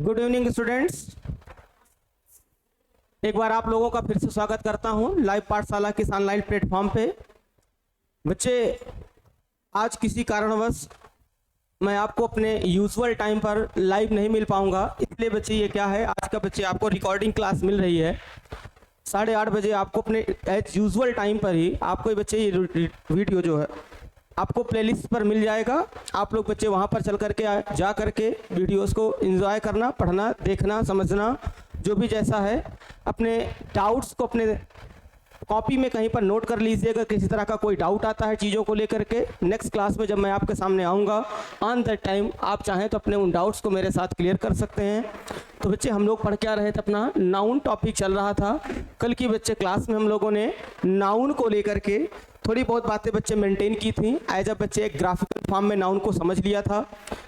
Good evening students. एक बार आप लोगों का फिर से स्वागत करता हूं लाइव पाठशाला के ऑनलाइन प्लेटफॉर्म पे। बच्चे, आज किसी कारणवश मैं आपको अपने यूजुअल टाइम पर लाइव नहीं मिल पाऊंगा, इसलिए बच्चे ये क्या है, आज का बच्चे आपको रिकॉर्डिंग क्लास मिल रही है 8:30 बजे। आपको अपने एज यूजुअल टाइम पर ही आपको बच्चे ये वीडियो जो है आपको प्लेलिस्ट पर मिल जाएगा। आप लोग बच्चे वहाँ पर चल करके जा करके वीडियोस को एंजॉय करना, पढ़ना, देखना, समझना, जो भी जैसा है। अपने डाउट्स को अपने कॉपी में कहीं पर नोट कर लीजिएगा। किसी तरह का कोई डाउट आता है चीज़ों को लेकर के, नेक्स्ट क्लास में जब मैं आपके सामने आऊँगा ऑन दैट टाइम आप चाहें तो अपने उन डाउट्स को मेरे साथ क्लियर कर सकते हैं। तो बच्चे, हम लोग पढ़ क्या रहे थे, अपना नाउन टॉपिक चल रहा था। कल की बच्चे क्लास में हम लोगों ने नाउन को लेकर के थोड़ी बहुत बातें बच्चे मेंटेन की थी। एज अ बच्चे एक ग्राफिकल फॉर्म में नाउन को समझ लिया था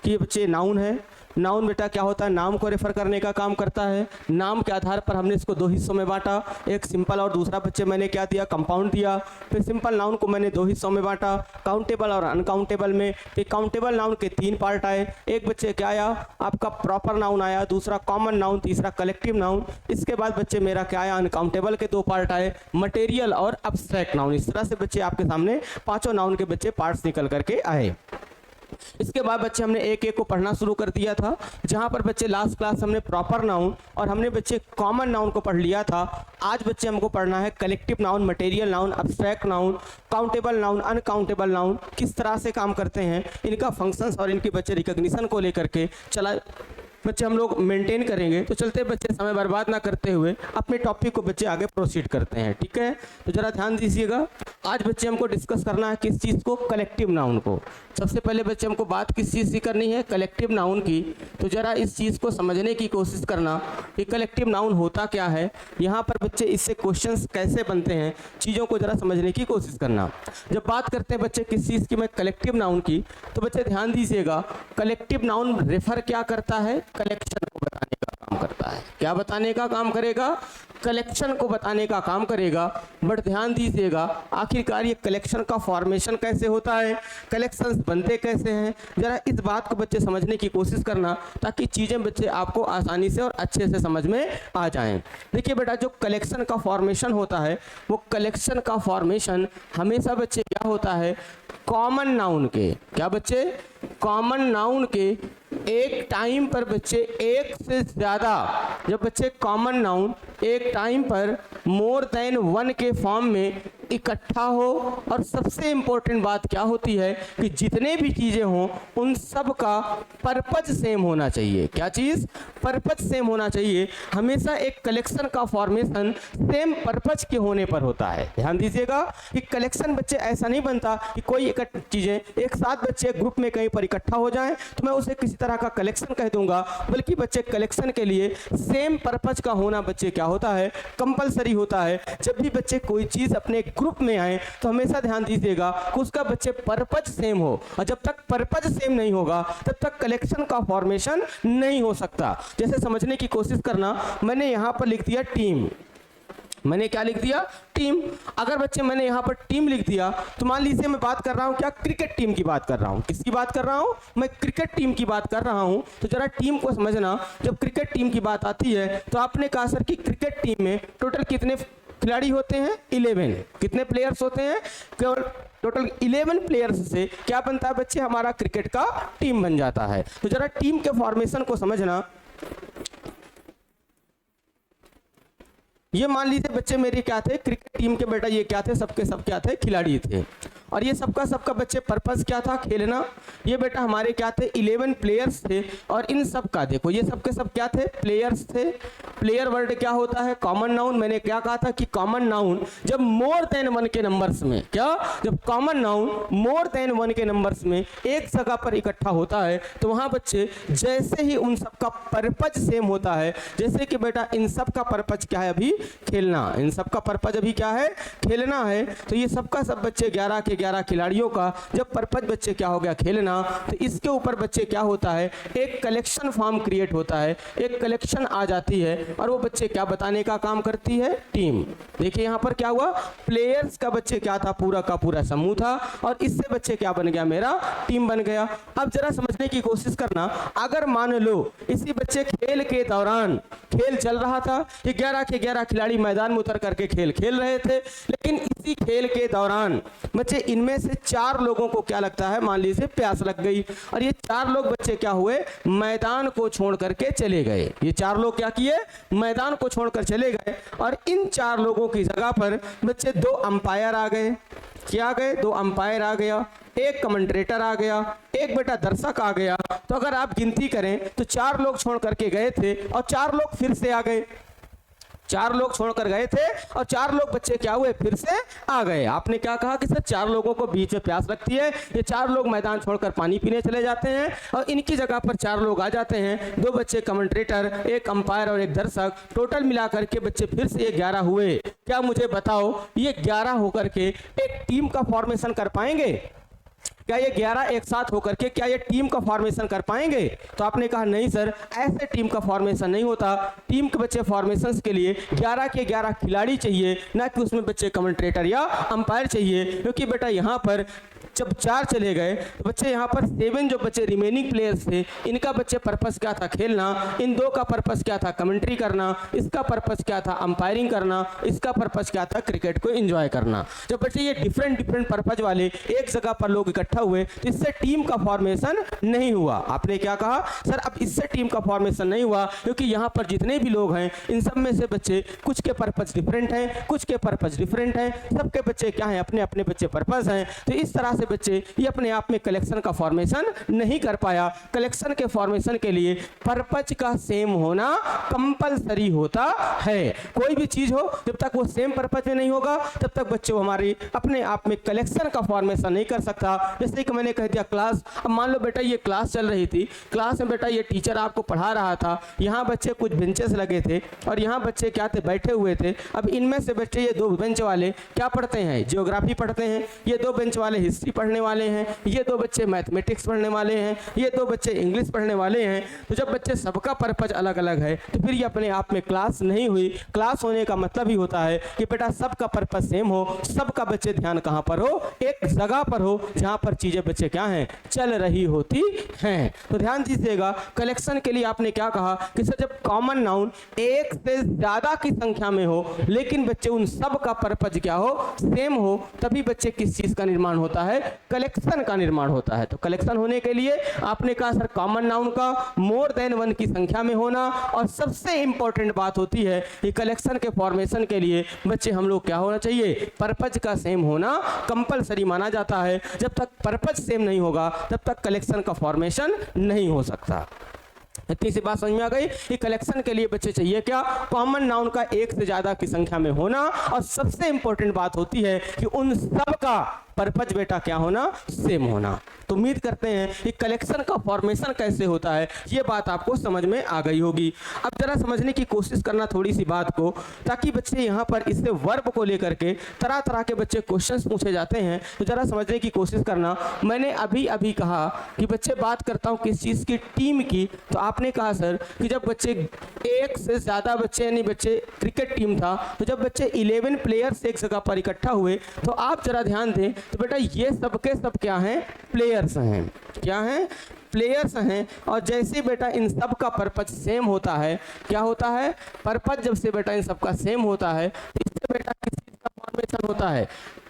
कि ये बच्चे नाउन है। नाउन बेटा क्या होता है, नाम को रेफर करने का काम करता है। नाम के आधार पर हमने इसको दो हिस्सों में बांटा, एक सिंपल और दूसरा बच्चे मैंने क्या दिया, कंपाउंड दिया। फिर सिंपल नाउन को मैंने दो हिस्सों में बांटा, काउंटेबल और अनकाउंटेबल में। फिर काउंटेबल नाउन के 3 पार्ट आए। एक बच्चे क्या आया, आपका प्रॉपर नाउन आया, दूसरा कॉमन नाउन, तीसरा कलेक्टिव नाउन। इसके बाद बच्चे मेरा क्या आया, अनकाउंटेबल के 2 पार्ट आए, मटेरियल और अब्स्ट्रैक्ट नाउन। इस तरह से बच्चे आपके सामने पांचों नाउन के बच्चे पार्ट्स निकल करके आए। इसके बाद बच्चे हमने एक एक को पढ़ना शुरू कर दिया था, जहां पर बच्चे लास्ट क्लास हमने प्रॉपर नाउन और हमने बच्चे कॉमन नाउन को पढ़ लिया था। आज बच्चे हमको पढ़ना है collective noun, material noun, abstract noun, countable noun, uncountable noun, किस तरह से काम करते हैं, इनका फंक्शंस और इनके बच्चे रिकॉग्निशन को लेकर के चला बच्चे हम लोग मेंटेन करेंगे। तो चलते बच्चे समय बर्बाद ना करते हुए अपने टॉपिक को बच्चे आगे प्रोसीड करते हैं, ठीक है। तो जरा ध्यान दीजिएगा, आज बच्चे हमको डिस्कस करना है किस चीज़ को, कलेक्टिव नाउन को। सबसे पहले बच्चे हमको बात किस चीज़ की करनी है, कलेक्टिव नाउन की। तो जरा इस चीज़ को समझने की कोशिश करना कि कलेक्टिव नाउन होता क्या है। यहाँ पर बच्चे इससे क्वेश्चंस कैसे बनते हैं, चीज़ों को जरा समझने की कोशिश करना। जब बात करते हैं बच्चे किस चीज़ की, मैं कलेक्टिव नाउन की, तो बच्चे ध्यान दीजिएगा, कलेक्टिव नाउन रेफर क्या करता है, कलेक्शन को बताने का काम करता है। क्या बताने का काम करेगा, कलेक्शन को बताने का काम करेगा। बट ध्यान दीजिएगा, आखिरकार ये कलेक्शन का फॉर्मेशन कैसे होता है, कलेक्शंस बनते कैसे हैं, जरा इस बात को बच्चे समझने की कोशिश करना, ताकि चीज़ें बच्चे आपको आसानी से और अच्छे से समझ में आ जाएं। देखिए बेटा, जो कलेक्शन का फॉर्मेशन होता है, वो कलेक्शन का फॉर्मेशन हमेशा बच्चे क्या होता है, कॉमन नाउन के, क्या बच्चे, कॉमन नाउन के एक टाइम पर बच्चे एक से ज़्यादा, जब बच्चे कॉमन नाउन एक टाइम पर मोर देन 1 के फॉर्म में इकट्ठा हो। और सबसे इंपॉर्टेंट बात क्या होती है कि जितने भी चीज़ें हों उन सब का पर्पज सेम होना चाहिए। क्या चीज़, पर्पज सेम होना चाहिए। हमेशा एक कलेक्शन का फॉर्मेशन सेम पर्पज के होने पर होता है। ध्यान दीजिएगा कि कलेक्शन बच्चे ऐसा नहीं बनता कि कोई चीज़ें एक साथ बच्चे ग्रुप में कहीं पर इकट्ठा हो जाएं तो मैं उसे किसी तरह का कलेक्शन कह दूंगा, बल्कि बच्चे कलेक्शन के लिए सेम पर्पज का होना बच्चे क्या होता है, कंपलसरी होता है। जब भी बच्चे कोई चीज़ अपने ग्रुप में आए तो हमेशा ध्यान दीजिएगा कि उसका बच्चे पर्पज सेम हो, और जब तक पर्पज सेम नहीं होगा तब तक कलेक्शन का फॉर्मेशन नहीं हो सकता। जैसे समझने की कोशिश करना, मैंने यहाँ पर लिख दिया टीम, मैंने क्या लिख दिया, टीम। अगर बच्चे मैंने यहाँ पर टीम लिख दिया तो मान लीजिए मैं बात कर रहा हूँ क्या, क्रिकेट टीम की बात कर रहा हूँ। किसकी बात कर रहा हूँ, मैं क्रिकेट टीम की बात कर रहा हूँ। तो जरा टीम को समझना, जब क्रिकेट टीम की बात आती है तो आपने कहा सर कि क्रिकेट टीम में टोटल कितने खिलाड़ी होते हैं, 11। कितने प्लेयर्स होते हैं, केवल टोटल 11 प्लेयर्स से क्या बनता है बच्चे, हमारा क्रिकेट का टीम बन जाता है। तो जरा टीम के फॉर्मेशन को समझना। ये मान लीजिए बच्चे मेरे क्या थे, क्रिकेट टीम के बेटा ये क्या थे, सबके सब क्या थे, खिलाड़ी थे। और ये सबका सबका बच्चे पर्पस क्या था, खेलना। ये बेटा हमारे क्या थे, 11 प्लेयर्स थे। और इन सब का देखो, ये सबके सब क्या थे, प्लेयर्स थे। प्लेयर वर्ड क्या होता है, कॉमन नाउन। मैंने क्या कहा था कि कॉमन नाउन जब मोर देन 1 के नंबर्स में, क्या, जब कॉमन नाउन मोर देन 1 के नंबर्स में एक जगह पर इकट्ठा होता है तो वहाँ बच्चे जैसे ही उन सबका पर्पज सेम होता है, जैसे कि बेटा इन सब का पर्पज क्या है, अभी खेलना। इन सब का पर्पज अभी क्या है, खेलना है। तो ये सबका सब बच्चे 11 के 11 खिलाड़ियों का जब पर्पज बच्चे क्या हो गया खेलना, तो इसके ऊपर बच्चे क्या होता है, एक कलेक्शन फॉर्म क्रिएट होता है, एक कलेक्शन आ जाती है और वो बच्चे क्या बताने का काम करती है, टीम। देखिए यहाँ पर क्या हुआ, प्लेयर्स का बच्चे क्या था, पूरा का पूरा समूह था और इससे बच्चे क्या बन गया, मेरा टीम बन गया। अब जरा समझने की कोशिश करना, अगर मान लो इसी बच्चे खेल के दौरान, खेल चल रहा था, 11 के 11 खिलाड़ी मैदान में उतर करके खेल खेल रहे थे, लेकिन इसी खेल के दौरान बच्चे इनमें से 4 लोगों को क्या लगता है, मान लीजिए प्यास लग गई और ये 4 लोग बच्चे क्या हुए, मैदान को छोड़ करके चले गए। ये 4 लोग क्या किए, मैदान को छोड़कर चले गए और इन 4 लोगों की जगह पर बच्चे 2 अंपायर आ गए। क्या आ गए, 2 अंपायर आ गया, एक कमेंटेटर आ गया, एक बेटा दर्शक आ गया। तो अगर आप गिनती करें तो 4 लोग छोड़ करके गए थे और 4 लोग फिर से आ गए। 4 लोग छोड़कर गए थे और 4 लोग बच्चे क्या हुए, फिर से आ गए। आपने क्या कहा कि सर 4 लोगों को बीच में प्यास लगती है, ये 4 लोग मैदान छोड़कर पानी पीने चले जाते हैं और इनकी जगह पर 4 लोग आ जाते हैं, 2 बच्चे कमेंटेटर, एक अंपायर और एक दर्शक, टोटल मिलाकर के बच्चे फिर से ये 11 हुए। क्या मुझे बताओ, ये 11 होकर के एक टीम का फॉर्मेशन कर पाएंगे? क्या ये 11 एक साथ होकर के क्या ये टीम का फॉर्मेशन कर पाएंगे? तो आपने कहा नहीं सर, ऐसे टीम का फॉर्मेशन नहीं होता। टीम के बच्चे फॉर्मेशन के लिए 11 के 11 खिलाड़ी चाहिए, ना कि उसमें बच्चे कमेंटेटर या अंपायर चाहिए। क्योंकि बेटा यहाँ पर जब 4 चले गए तो बच्चे यहाँ पर 7 जो बच्चे रिमेनिंग प्लेयर्स थे, इनका बच्चे पर्पस क्या था, खेलना। इन 2 का पर्पस क्या था, कमेंट्री करना। इसका पर्पस क्या था, अंपायरिंग करना। इसका पर्पस क्या था, क्रिकेट को एंजॉय करना। जब बच्चे ये डिफरेंट पर्पज वाले एक जगह पर लोग इकट्ठा हुए तो इससे टीम का फॉर्मेशन नहीं हुआ। आपने क्या कहा, सर अब इससे टीम का फॉर्मेशन नहीं हुआ क्योंकि यहाँ पर जितने भी लोग हैं इन सब में से बच्चे कुछ के पर्पस डिफरेंट हैं, कुछ के पर्पस डिफरेंट हैं, सबके बच्चे क्या हैं, अपने अपने बच्चे पर्पस हैं। तो इस तरह से बच्चे ये अपने आप में कलेक्शन का फॉर्मेशन नहीं कर पाया। कलेक्शन के फॉर्मेशन के लिए पर्पज का सेम होना कंपलसरी होता है। कोई भी चीज हो जब तक वो सेम पर्पज में नहीं होगा तब तक बच्चे हमारे अपने आप में कलेक्शन का फॉर्मेशन नहीं कर सकता। जैसे कि मैंने कह दिया क्लास, अब मान लो बेटा ये क्लास चल रही थी, क्लास में बेटा ये टीचर आपको पढ़ा रहा था, यहाँ बच्चे कुछ बेंचेस लगे थे और यहाँ बच्चे क्या थे, बैठे हुए थे। अब इनमें से बच्चे ये 2 बेंच वाले क्या पढ़ते हैं, ज्योग्राफी पढ़ते हैं, ये 2 बेंच वाले हिस्ट्री पढ़ने वाले हैं, ये 2 बच्चे मैथमेटिक्स पढ़ने वाले हैं, ये 2 बच्चे इंग्लिश पढ़ने वाले हैं। तो जब बच्चे सबका पर्पज अलग अलग है तो फिर ये अपने आप में क्लास नहीं हुई। क्लास होने का मतलब ही होता है कि बेटा सबका पर्पज सेम हो, सबका बच्चे ध्यान कहाँ पर हो, एक जगह पर हो जहाँ पर चीजें बच्चे क्या हैं, चल रही होती हैं। तो ध्यान दीजिएगा, कलेक्शन के लिए आपने क्या कहा कि सर जब कॉमन नाउन एक से ज्यादा की संख्या में हो लेकिन बच्चे उन सब का पर्पज क्या हो, सेम हो, तभी बच्चे किस चीज का निर्माण होता है, कलेक्शन का निर्माण होता है। तो कलेक्शन होने के लिए आपने कहा सर कॉमन नाउन का मोर देन 1 की संख्या में होना, और सबसे इंपॉर्टेंट बात होती है कि कलेक्शन के फॉर्मेशन के लिए बच्चे हम लोग क्या होना चाहिए, पर्पज का सेम होना कंपलसरी माना जाता है। जब तक पर्पज सेम नहीं होगा तब तक कलेक्शन का फॉर्मेशन नहीं हो सकता। इतनी सी बात समझ में आ गई कि कलेक्शन के लिए बच्चे चाहिए क्या, कॉमन नाउन का एक से ज्यादा की संख्या में होना, और सबसे इंपॉर्टेंट बात होती है कि उन सब का पर्पज बेटा क्या होना, सेम होना। तो उम्मीद करते हैं कि कलेक्शन का फॉर्मेशन कैसे होता है ये बात आपको समझ में आ गई होगी। अब जरा समझने की कोशिश करना थोड़ी सी बात को, ताकि बच्चे यहाँ पर इससे वर्ब को लेकर के तरह तरह के बच्चे क्वेश्चंस पूछे जाते हैं, तो जरा समझने की कोशिश करना। मैंने अभी कहा कि बच्चे बात करता हूँ किस चीज़ की, टीम की। तो आपने कहा सर कि जब बच्चे एक से ज़्यादा बच्चे यानी बच्चे क्रिकेट टीम था, तो जब बच्चे 11 प्लेयर्स एक जगह पर इकट्ठा हुए तो आप जरा ध्यान दें तो बेटा ये सब के सब क्या हैं, प्लेयर्स हैं। क्या हैं, प्लेयर्स हैं। और जैसे बेटा इन सब का पर्पज सेम होता है, क्या होता है, पर्पज जब से बेटा इन सब का सेम होता है तो इससे बेटा किस चीज़ का फॉर्मेशन होता है,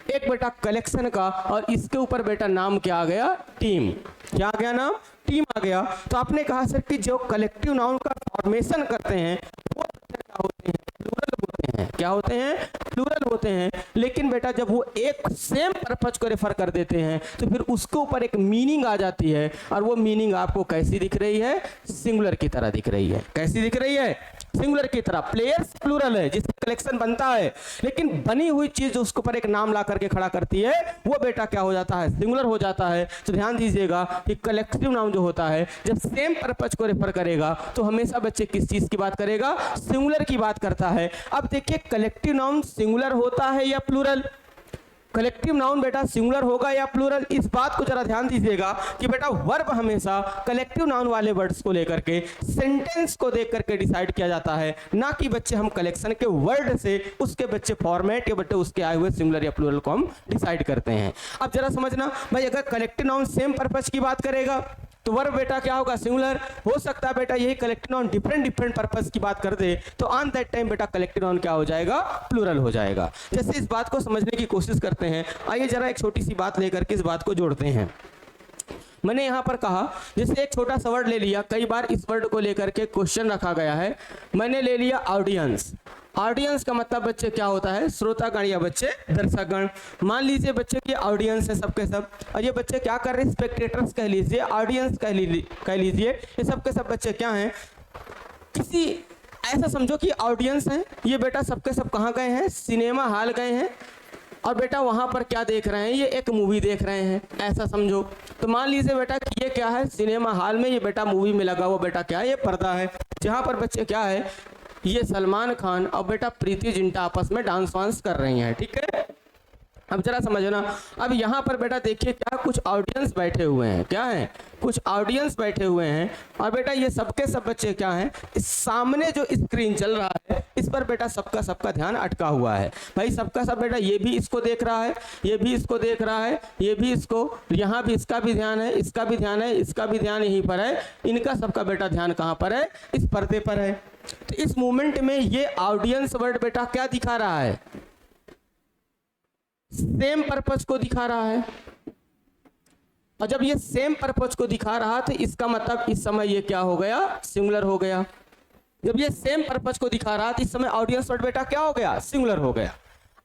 एक बेटा कलेक्शन का, और इसके ऊपर बेटा नाम क्या आ गया, टीम। क्या आ गया नाम, टीम आ गया। तो आपने कहा सर कि जो कलेक्टिव नाउन का फॉर्मेशन करते हैं वो क्या होते हैं, प्लूरल होते हैं। क्या होते हैं, प्लूरल होते हैं। लेकिन बेटा जब वो एक सेम पर्पज को रेफर कर देते हैं तो फिर उसके ऊपर एक मीनिंग आ जाती है, और वो मीनिंग आपको कैसी दिख रही है, सिंगुलर की तरह दिख रही है। कैसी दिख रही है, सिंगुलर की तरह। प्लेयर्स प्लूरल है जिससे कलेक्शन बनता है, लेकिन बनी हुई चीज उसके ऊपर एक नाम ला करके खड़ा करती है वो बेटा क्या हो जाता है, सिंगुलर हो जाता है। तो ध्यान दीजिएगा कि कलेक्टिव नाउन जो होता है जब सेम पर्पज को रेफर करेगा तो हमेशा बच्चे किस चीज की बात करेगा, सिंगुलर की बात करता है। अब देखिए कलेक्टिव नाउन सिंगुलर होता है या प्लूरल, कलेक्टिव नाउन बेटा सिंगुलर होगा या प्लूरल, इस बात को जरा ध्यान दीजिएगा कि बेटा वर्ब हमेशा कलेक्टिव नाउन वाले वर्ड्स को लेकर के सेंटेंस को देख करके डिसाइड किया जाता है, ना कि बच्चे हम कलेक्शन के वर्ड से उसके बच्चे फॉर्मेट या बच्चे उसके आए हुए सिंगुलर या प्लूरल को हम डिसाइड करते हैं। अब जरा समझना भाई, अगर कलेक्टिव नाउन सेम पर्पज की बात करेगा तो वर्ब बेटा क्या होगा, सिंगुलर। हो सकता है बेटा यही कलेक्टिव नाउन डिफरेंट पर्पस की बात कर दे तो ऑन दैट टाइम बेटा कलेक्टिव नाउन क्या हो जाएगा, प्लूरल हो जाएगा। जैसे इस बात को समझने की कोशिश करते हैं, आइए जरा एक छोटी सी बात लेकर के इस बात को जोड़ते हैं। मैंने यहाँ पर कहा जैसे एक छोटा सा वर्ड ले लिया, कई बार इस वर्ड को लेकर के क्वेश्चन रखा गया है। मैंने ले लिया ऑडियंस। ऑडियंस का मतलब बच्चे क्या होता है, श्रोतागण या बच्चे दर्शकगण। मान लीजिए बच्चे की ऑडियंस है सबके सब, और ये बच्चे क्या कर रहे हैं, स्पेक्टेटर्स कह लीजिए, ऑडियंस कह लीजिए, ये सबके सब बच्चे क्या हैं, किसी ऐसा समझो कि ऑडियंस हैं। ये बेटा सबके सब कहाँ गए हैं, सिनेमा हॉल गए हैं, और बेटा वहाँ पर क्या देख रहे हैं, ये एक मूवी देख रहे हैं, ऐसा समझो। तो मान लीजिए बेटा कि ये क्या है, सिनेमा हॉल में ये बेटा मूवी में लगा हुआ बेटा क्या है, ये पर्दा है, जहाँ पर बच्चे क्या है, ये सलमान खान और बेटा प्रीति जिंटा आपस में डांस वांस कर रही हैं, ठीक है। अब जरा समझना, अब यहाँ पर बेटा देखिए क्या कुछ ऑडियंस बैठे हुए हैं, क्या है, कुछ ऑडियंस बैठे हुए हैं, और बेटा ये सबके सब बच्चे क्या हैं, इस सामने जो स्क्रीन चल रहा है इस पर बेटा सबका ध्यान अटका हुआ है। भाई सबका सब बेटा ये भी इसको देख रहा है, ये भी इसको देख रहा है, ये भी इसको, यहाँ भी इसका भी ध्यान है, इसका भी ध्यान है, इसका भी ध्यान यहीं पर है, इनका सबका बेटा ध्यान कहाँ पर है, इस पर्दे पर है। तो इस मोमेंट में ये ऑडियंस वर्ड बेटा क्या दिखा रहा है, सेम पर्पज को दिखा रहा है। और जब ये सेम पर्पज को दिखा रहा तो इसका मतलब इस समय ये क्या हो गया, सिंगुलर हो गया। जब ये सेम पर्पज को दिखा रहा तो इस समय ऑडियंस वर्ड बेटा क्या हो गया, सिंगुलर हो गया।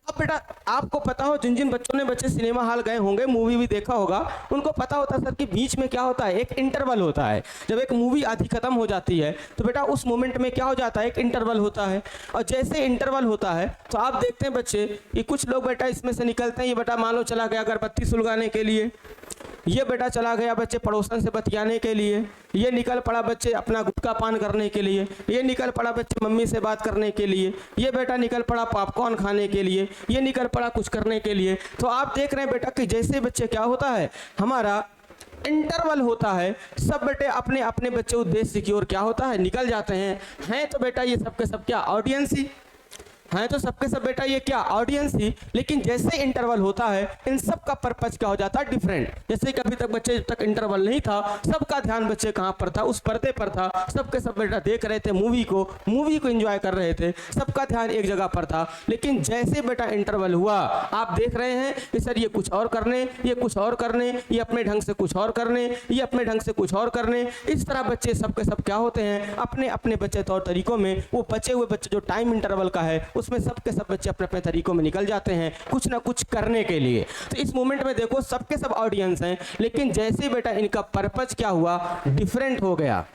अब बेटा आपको पता हो, जिन जिन बच्चों ने बच्चे सिनेमा हॉल गए होंगे, मूवी भी देखा होगा, उनको पता होता है सर कि बीच में क्या होता है, एक इंटरवल होता है। जब एक मूवी आधी खत्म हो जाती है तो बेटा उस मोमेंट में क्या हो जाता है, एक इंटरवल होता है। और जैसे इंटरवल होता है तो आप देखते हैं बच्चे कि कुछ लोग बेटा इसमें से निकलते हैं। ये बेटा मान लो चला गया अगरबत्ती सुलगाने के लिए, ये बेटा चला गया बच्चे पड़ोसन से बतियाने के लिए, ये निकल पड़ा बच्चे अपना गुटखा पान करने के लिए, ये निकल पड़ा बच्चे मम्मी से बात करने के लिए, ये बेटा निकल पड़ा पॉपकॉर्न खाने के लिए, ये निकल पड़ा कुछ करने के लिए। तो आप देख रहे हैं बेटा कि जैसे बच्चे क्या होता है, हमारा इंटरवल होता है, सब बेटे अपने अपने बच्चे उद्देश्य की ओर क्या होता है, निकल जाते हैं तो बेटा ये सबके सब क्या, ऑडियंस ही हैं, तो सबके सब बेटा ये क्या, ऑडियंस ही। लेकिन जैसे इंटरवल होता है इन सब का पर्पज क्या हो जाता है, डिफरेंट। जैसे कि अभी तक बच्चे जब तक इंटरवल नहीं था, सबका ध्यान बच्चे कहाँ पर था, उस पर्दे पर था, सबके सब बेटा देख रहे थे मूवी को एंजॉय कर रहे थे, सबका ध्यान एक जगह पर था। लेकिन जैसे बेटा इंटरवल हुआ, आप देख रहे हैं कि सर ये कुछ और करने, ये कुछ और करने, ये अपने ढंग से कुछ और करने, ये अपने ढंग से कुछ और करने, इस तरह बच्चे सबके सब क्या होते हैं, अपने अपने बच्चे तौर तरीकों में, वो बचे हुए बच्चे जो टाइम इंटरवल का है उसमें सबके सब बच्चे अपने अपने तरीकों में निकल जाते हैं कुछ ना कुछ करने के लिए। तो इस मोमेंट में देखो सबके सब ऑडियंस हैं, लेकिन जैसे बेटा इनका पर्पज क्या हुआ, डिफरेंट हो गया।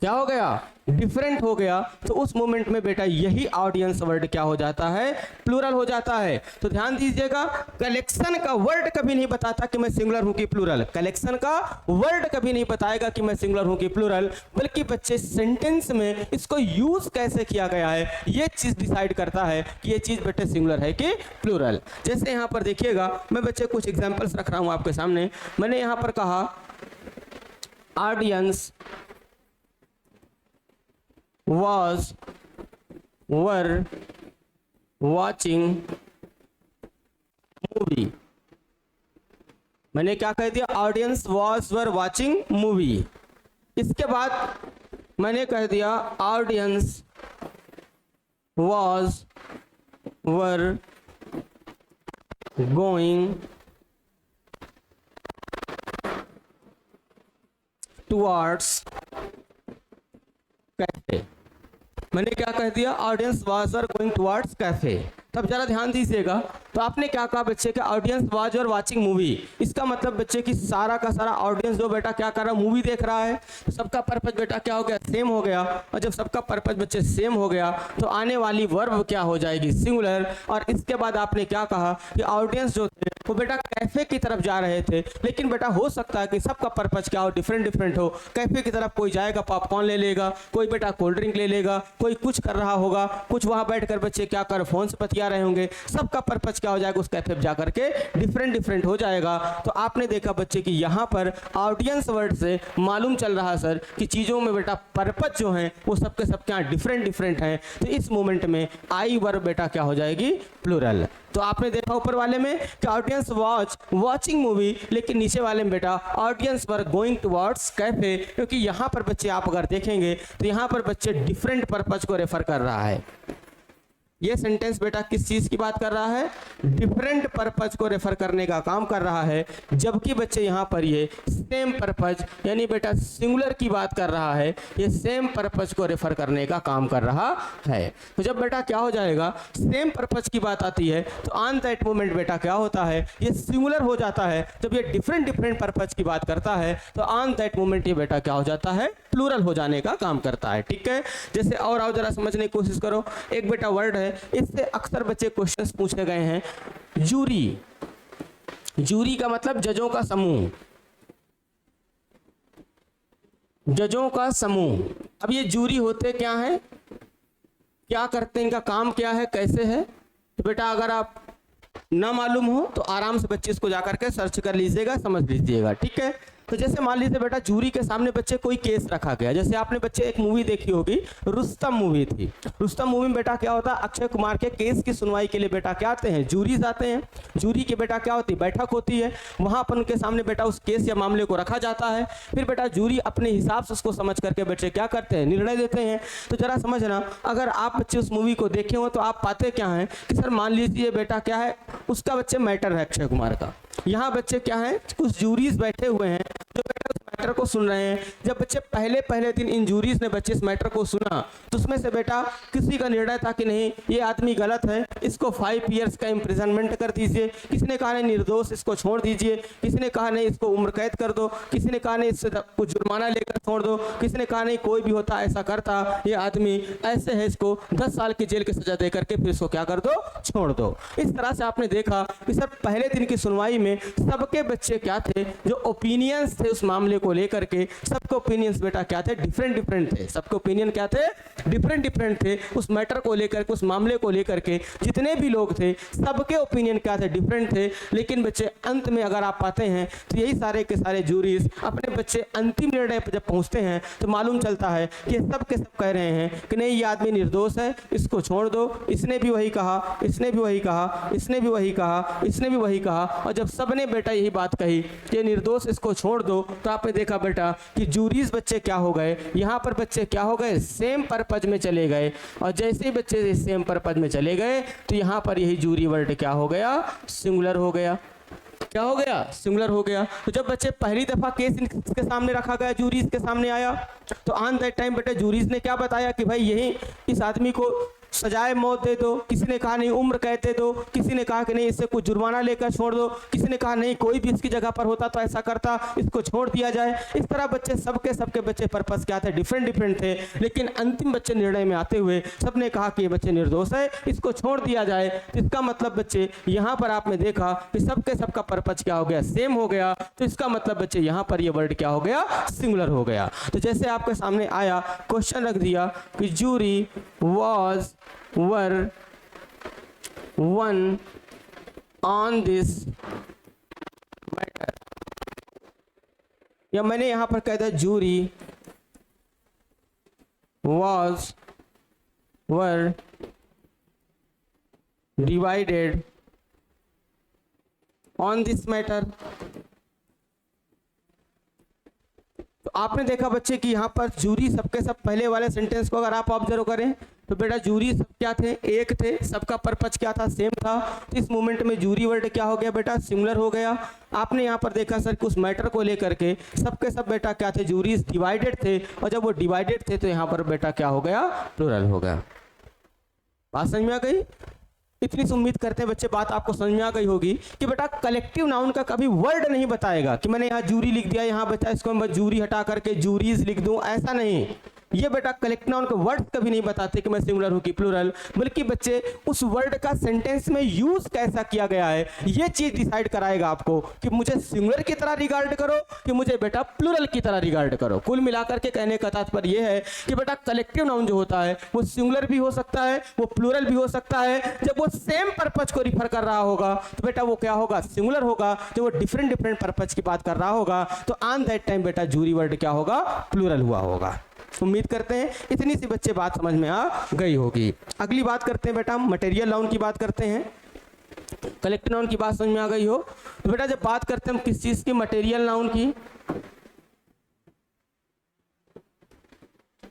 क्या हो गया, डिफरेंट हो गया। तो उस मोमेंट में बेटा यही ऑडियंस वर्ड क्या हो जाता है, प्लूरल हो जाता है। तो ध्यान दीजिएगा, कलेक्शन का वर्ड कभी नहीं बताता कि मैं सिंगुलर हूं कि प्लूरल, कलेक्शन का वर्ड कभी नहीं बताएगा कि मैं सिंगुलर हूं कि प्लूरल, बल्कि बच्चे सेंटेंस में इसको यूज कैसे किया गया है ये चीज डिसाइड करता है कि ये चीज बेटे सिंगुलर है कि प्लूरल। जैसे यहां पर देखिएगा, मैं बच्चे कुछ एग्जाम्पल्स रख रहा हूं आपके सामने। मैंने यहां पर कहा ऑडियंस were watching movie। मैंने क्या कह दिया, ऑडियंस वर वाचिंग मूवी। इसके बाद मैंने कह दिया audience were going towards cafe. मैंने क्या कह दिया, audience was were going towards cafe. तब जरा ध्यान दीजिएगा, तो आपने क्या कहा बच्चे के, audience was were watching movie. इसका मतलब बच्चे की सारा का सारा ऑडियंस जो बेटा क्या कर रहा है, मूवी देख रहा है। तो सबका पर्पज बेटा क्या हो गया, सेम हो गया। और जब सबका पर्पज बच्चे सेम हो गया तो आने वाली वर्ब क्या हो जाएगी, सिंगुलर। और इसके बाद आपने क्या कहा कि ऑडियंस जो थे वो बेटा कैफे की तरफ जा रहे थे, लेकिन बेटा हो सकता है कि सबका पर्पज क्या हो, डिफरेंट डिफरेंट हो। कैफे की तरफ कोई जाएगा पॉपकॉर्न ले लेगा, कोई बेटा कोल्ड ड्रिंक ले लेगा, कोई कुछ कर रहा होगा, कुछ वहां बैठकर बच्चे क्या कर फोन से बतिया रहे होंगे। सबका पर्पज क्या हो जाएगा, उस कैफे में जाकर के डिफरेंट डिफरेंट हो जाएगा। तो आपने देखा बच्चे कि यहाँ पर ऑडियंस वर्ड से मालूम चल रहा सर कि चीज़ों में बेटा पर्पज जो है वो सबके सबके यहाँ डिफरेंट डिफरेंट हैं। तो इस मोमेंट में आई वर्ब बेटा क्या हो जाएगी, प्लूरल। तो आपने देखा ऊपर वाले में कि ऑडियंस वॉचिंग मूवी, लेकिन नीचे वाले में बेटा audience were going towards cafe, क्योंकि यहाँ पर बच्चे आप अगर देखेंगे तो यहाँ पर बच्चे डिफरेंट पर्पज को रेफर कर रहा है। ये सेंटेंस बेटा किस चीज की बात कर रहा है, डिफरेंट पर्पज को रेफर करने का काम कर रहा है। जबकि बच्चे यहाँ पर ये सेम पर्पज यानी बेटा सिंगुलर की बात कर रहा है, ये सेम पर्पज को रेफर करने का काम कर रहा है। तो जब बेटा क्या हो जाएगा, सेम पर्पज की बात आती है तो ऑन दैट मोमेंट बेटा क्या होता है, ये सिंगुलर हो जाता है। जब ये डिफरेंट डिफरेंट पर्पज की बात करता है तो ऑन दैट मोमेंट ये बेटा क्या हो जाता है, प्लूरल हो जाने का काम करता है। ठीक है, जैसे और आओ जरा समझने की कोशिश करो। एक बेटा वर्ड है, इससे अक्सर बच्चे क्वेश्चंस पूछे गए हैं, जूरी। जूरी का मतलब जजों का समूह, जजों का समूह। अब ये जूरी होते क्या हैं, क्या करते हैं, इनका काम क्या है, कैसे है। तो बेटा अगर आप ना मालूम हो तो आराम से बच्चे इसको जाकर के सर्च कर लीजिएगा, समझ लीजिएगा। ठीक है, तो जैसे मान लीजिए बेटा जूरी के सामने बच्चे कोई केस रखा गया। जैसे आपने बच्चे एक मूवी देखी होगी, रुस्तम मूवी थी। रुस्तम मूवी में बेटा क्या होता है, अक्षय कुमार के केस की सुनवाई के लिए बेटा क्या आते हैं, जूरीज आते हैं। जूरी की बेटा क्या होती है, बैठक होती है। वहां पर उनके सामने बेटा उस केस या मामले को रखा जाता है। फिर बेटा जूरी अपने हिसाब से उसको समझ करके बच्चे क्या करते हैं, निर्णय देते हैं। तो जरा समझना, अगर आप बच्चे उस मूवी को देखे हो तो आप पाते क्या है कि सर मान लीजिए बेटा क्या है, उसका बच्चे मैटर है अक्षय कुमार का। यहाँ बच्चे क्या है, कुछ जूरीज बैठे हुए हैं जो बेटा उस मैटर को सुन रहे हैं। जब बच्चे पहले दिन इन जूरीज ने बच्चे इस मैटर को सुना तो उसमें से बेटा किसी का निर्णय था कि नहीं ये आदमी गलत है, इसको 5 ईयर्स का इम्प्रिजनमेंट कर दीजिए। किसी ने कहा नहीं निर्दोष, इसको छोड़ दीजिए। किसी ने कहा नहीं इसको उम्र कैद कर दो। किसी ने कहा नहीं इससे कुछ जुर्माना लेकर छोड़ दो। किसी ने कहा नहीं कोई भी होता ऐसा करता, ये आदमी ऐसे है, इसको 10 साल की जेल की सजा दे करके फिर इसको क्या कर दो, छोड़ दो। इस तरह से आपने देखा कि सर पहले दिन की सुनवाई में सबके बच्चे क्या थे, जो ओपिनियंस थे उस मामले को लेकर के, सबके ओपिनियंस बेटा क्या थे, डिफरेंट डिफरेंट थे। सबके ओपिनियन क्या थे, डिफरेंट डिफरेंट थे। उस मैटर को लेकर के, उस मामले को लेकर के जितने भी लोग थे सबके ओपिनियन क्या थे, डिफरेंट थे। लेकिन बच्चे अंत में अगर आप पाते हैं तो यही सारे के सारे जूरीज अपने बच्चे अंतिम निर्णय पर जब पहुंचते हैं तो मालूम चलता है कि सब के सब कह रहे हैं कि नहीं ये आदमी निर्दोष है, इसको छोड़ दो। इसने भी वही कहा, इसने भी वही कहा, इसने भी वही कहा, इसने भी वही कहा। और जब सबने बेटा यही बात कही कि निर्दोष, इसको छोड़ दो, तो आपने देखा बेटा कि जूरीज बच्चे क्या हो गए, यहाँ पर बच्चे क्या हो गए, सेम पर्पज में चले गए। और जैसे ही बच्चे सेम पर्पज में चले गए तो यहाँ पर यही जूरी वर्ड क्या हो गया, सिंगुलर हो गया। क्या हो गया, सिंगुलर हो गया। तो जब बच्चे पहली दफा केस इनके सामने रखा गया, जूरीज के सामने आया, तो ऑन दैट टाइम बेटा जूरीज ने क्या बताया कि भाई यही इस आदमी को सजाए मौत दे दो। किसी ने कहा नहीं उम्र कैद दे दो। किसी ने कहा कि नहीं इससे कुछ जुर्माना लेकर छोड़ दो। किसी ने कहा नहीं कोई भी इसकी जगह पर होता तो ऐसा करता, इसको छोड़ दिया जाए। इस तरह बच्चे सबके बच्चे पर्पस क्या थे, डिफरेंट डिफरेंट थे। लेकिन अंतिम बच्चे निर्णय में आते हुए सबने कहा कि ये बच्चे निर्दोष है, इसको छोड़ दिया जाए। तो इसका मतलब बच्चे यहाँ पर आपने देखा कि सबका पर्पज क्या हो गया, सेम हो गया। तो इसका मतलब बच्चे यहाँ पर ये वर्ड क्या हो गया, सिंगुलर हो गया। तो जैसे आपके सामने आया, क्वेश्चन रख दिया कि jury was were one on this matter, या मैंने यहां पर कह दिया jury were divided on this matter। तो आपने देखा बच्चे कि यहाँ पर जूरी सबके सब पहले वाले सेंटेंस को अगर आप ऑब्जर्व करें तो बेटा जूरी सब क्या थे, एक थे। सबका पर्पज क्या था, सेम था। तो इस मोमेंट में जूरी वर्ड क्या हो गया बेटा, सिंगुलर हो गया। आपने यहाँ पर देखा सर कि उस मैटर को लेकर के सबके सब बेटा क्या थे, जूरीज डिवाइडेड थे। और जब वो डिवाइडेड थे तो यहाँ पर बेटा क्या हो गया, प्लूरल हो गया। बात समझ में आ गई? इतनी सी उम्मीद करते हैं बच्चे बात आपको समझ में आ गई होगी कि बेटा कलेक्टिव नाउन का कभी वर्ड नहीं बताएगा कि मैंने यहाँ जूरी लिख दिया, यहाँ बचा इसको मैं जूरी हटा करके जूरीज लिख दूं, ऐसा नहीं। ये बेटा कलेक्ट नाउन के वर्ड्स कभी नहीं बताते कि मैं सिंगुलर हूं कि प्लूरल, बल्कि बच्चे उस वर्ड का सेंटेंस में यूज कैसा किया गया है ये चीज डिसाइड कराएगा आपको कि मुझे सिंगुलर की तरह रिगार्ड करो कि मुझे बेटा प्लूरल की तरह रिगार्ड करो। कुल मिलाकर के कहने का तात्पर्य यह है कि बेटा कलेक्टिव नाउन जो होता है वो सिंगुलर भी हो सकता है, वो प्लूरल भी हो सकता है। जब वो सेम पर्पज को रिफर कर रहा होगा तो बेटा वो क्या होगा, सिंगुलर होगा। जब वो डिफरेंट डिफरेंट पर्पज की बात कर रहा होगा तो ऑन दैट टाइम बेटा जूरी वर्ड क्या होगा, प्लूरल हुआ होगा। उम्मीद करते हैं इतनी सी बच्चे बात समझ में आ गई होगी। अगली बात करते हैं बेटा, मटेरियल नाउन की बात करते हैं। कलेक्टिव नाउन की बात समझ में आ गई हो तो बेटा जब बात करते हैं हम किस चीज की, मटेरियल नाउन की,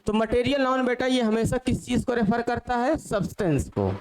तो मटेरियल नाउन बेटा ये हमेशा किस चीज को रेफर करता है, सब्सटेंस को।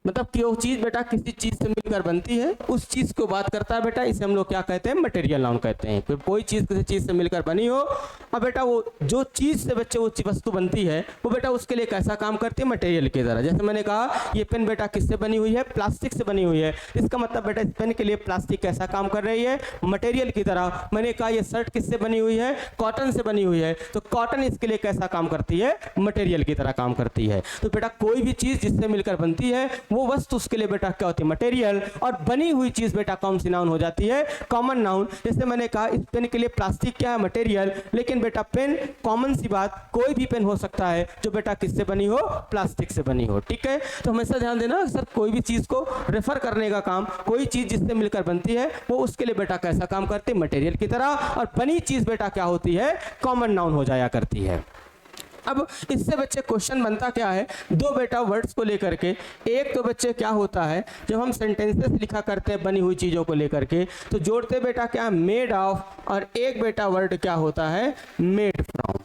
मतलब कि वो चीज बेटा किसी चीज से मिलकर बनती है उस चीज को बात करता है बेटा, इसे हम लोग क्या कहते हैं, मटेरियल नाउन कहते हैं। कोई चीज किसी चीज से मिलकर बनी हो और बेटा वो जो चीज से बच्चे वो वस्तु बनती है वो बेटा उसके लिए कैसा काम करती है, मटेरियल की तरह। जैसे मैंने कहा ये पेन बेटा किससे बनी हुई है, प्लास्टिक से बनी हुई है। इसका मतलब बेटा इस पेन के लिए प्लास्टिक कैसा काम कर रही है, मटेरियल की तरह। मैंने कहा ये शर्ट किससे बनी हुई है, कॉटन से बनी हुई है, तो कॉटन इसके लिए कैसा काम करती है, मटेरियल की तरह काम करती है। तो बेटा कोई भी चीज जिससे मिलकर बनती है वो वस्तु उसके लिए बेटा क्या होती है, मटेरियल। और बनी हुई चीज बेटा कौन सी नाउन हो जाती है, कॉमन नाउन। जैसे मैंने कहा इस पेन के लिए प्लास्टिक क्या है, मटेरियल। लेकिन बेटा पेन कॉमन सी बात, कोई भी पेन हो सकता है जो बेटा किससे बनी हो, प्लास्टिक से बनी हो। ठीक है, तो हमेशा ध्यान देना सर, कोई भी चीज को रेफर करने का काम, कोई चीज जिससे मिलकर बनती है वो उसके लिए बेटा कैसा काम करती है, मटेरियल की तरह। और बनी चीज बेटा क्या होती है, कॉमन नाउन हो जाया करती है। अब इससे बच्चे क्वेश्चन बनता क्या है, दो बेटा वर्ड्स को लेकर के। एक तो बच्चे क्या होता है जब हम सेंटेंसेस लिखा करते हैं बनी हुई चीज़ों को लेकर के तो जोड़ते बेटा क्या, मेड ऑफ, और एक बेटा वर्ड क्या होता है, मेड फ्रॉम।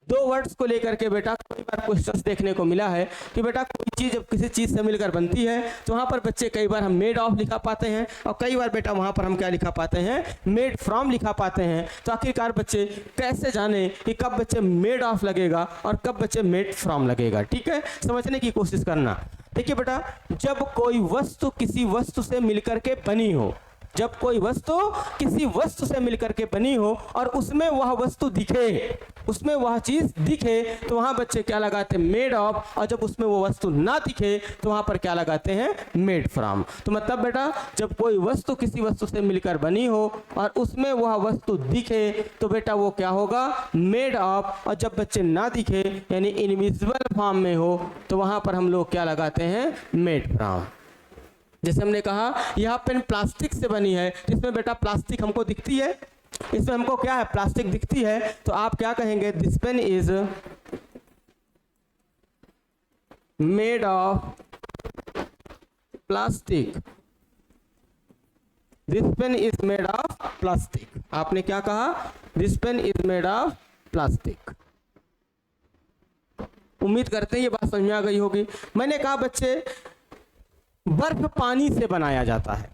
दो वर्ड्स को लेकर के बेटा कई बार क्वेश्चंस देखने को मिला है कि बेटा कोई चीज़ जब किसी चीज़ से मिलकर बनती है तो वहाँ पर बच्चे कई बार हम मेड ऑफ लिखा पाते हैं और कई बार बेटा वहाँ पर हम क्या लिखा पाते हैं, मेड फ्रॉम लिखा पाते हैं। तो आखिरकार बच्चे कैसे जाने कि कब बच्चे मेड ऑफ लगेगा और कब बच्चे मेड फ्रॉम लगेगा। ठीक है, समझने की कोशिश करना। देखिए बेटा, जब कोई वस्तु किसी वस्तु से मिलकर के बनी हो, जब कोई वस्तु किसी वस्तु से मिलकर के बनी हो और उसमें वह वस्तु दिखे, उसमें वह चीज दिखे, तो वहां बच्चे क्या लगाते हैं, मेड ऑफ। और जब उसमें वो वस्तु ना दिखे तो वहां पर क्या लगाते हैं, मेड फ्रॉम। तो मतलब बेटा जब कोई वस्तु किसी वस्तु से मिलकर बनी हो और उसमें वह वस्तु दिखे तो बेटा वो क्या होगा, मेड ऑफ। और जब बच्चे ना दिखे यानी इनविजिबल फॉर्म में हो तो वहां पर हम लोग क्या लगाते हैं, मेड फ्रॉम। जैसे हमने कहा यह पेन प्लास्टिक से बनी है, इसमें बेटा प्लास्टिक हमको दिखती है, इसमें हमको क्या है, प्लास्टिक दिखती है, तो आप क्या कहेंगे, this pen is made of plastic, this pen is made of plastic. आपने क्या कहा, this pen is made of plastic. उम्मीद करते हैं ये बात समझ में आ गई होगी। मैंने कहा बच्चे बर्फ पानी से बनाया जाता है,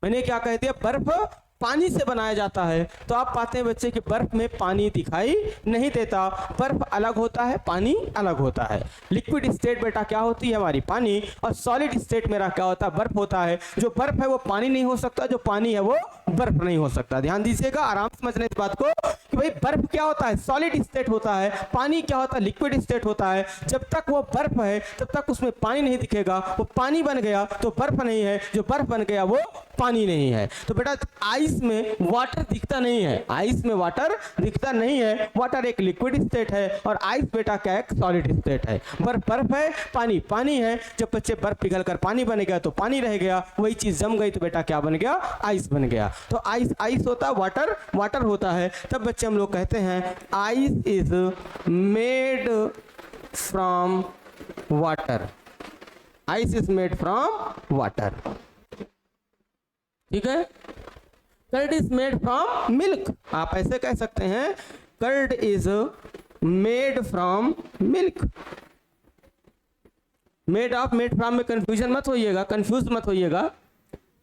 मैंने क्या कहते हैं, बर्फ पानी से बनाया जाता है। तो आप पाते हैं बच्चे कि बर्फ में पानी दिखाई नहीं देता, बर्फ अलग होता है, पानी अलग होता है। लिक्विड स्टेट बेटा क्या होती है हमारी, पानी, और सॉलिड स्टेट मेरा क्या होता है, बर्फ होता है। जो बर्फ है वो पानी नहीं हो सकता, जो पानी है वो बर्फ नहीं हो सकता। ध्यान दीजिएगा, आराम से समझना इस बात को कि भाई बर्फ क्या होता है, सॉलिड स्टेट होता है, पानी क्या होता है, लिक्विड स्टेट होता है। जब तक वो बर्फ है तब तक उसमें पानी नहीं दिखेगा, वो पानी बन गया तो बर्फ नहीं है, जो बर्फ बन गया वो पानी नहीं है। तो बेटा आइस में वाटर दिखता नहीं है, आइस में वाटर दिखता नहीं है, वाटर एक लिक्विड स्टेट है और आइस बेटा क्या है, सॉलिड स्टेट है। बर्फ बर्फ है, पानी पानी है। जब बच्चे बर्फ पिघलकर पानी बन गया तो पानी रह गया, वही चीज जम गई तो बेटा क्या बन गया, आइस बन गया। तो आइस आइस होता है, वाटर वाटर होता है। तब बच्चे हम लोग कहते हैं ice is made from water, ice is made from water. ठीक है, curd is made from milk, आप ऐसे कह सकते हैं curd is made from milk. Made of made from में कंफ्यूजन मत होइएगा, कंफ्यूज मत होइएगा।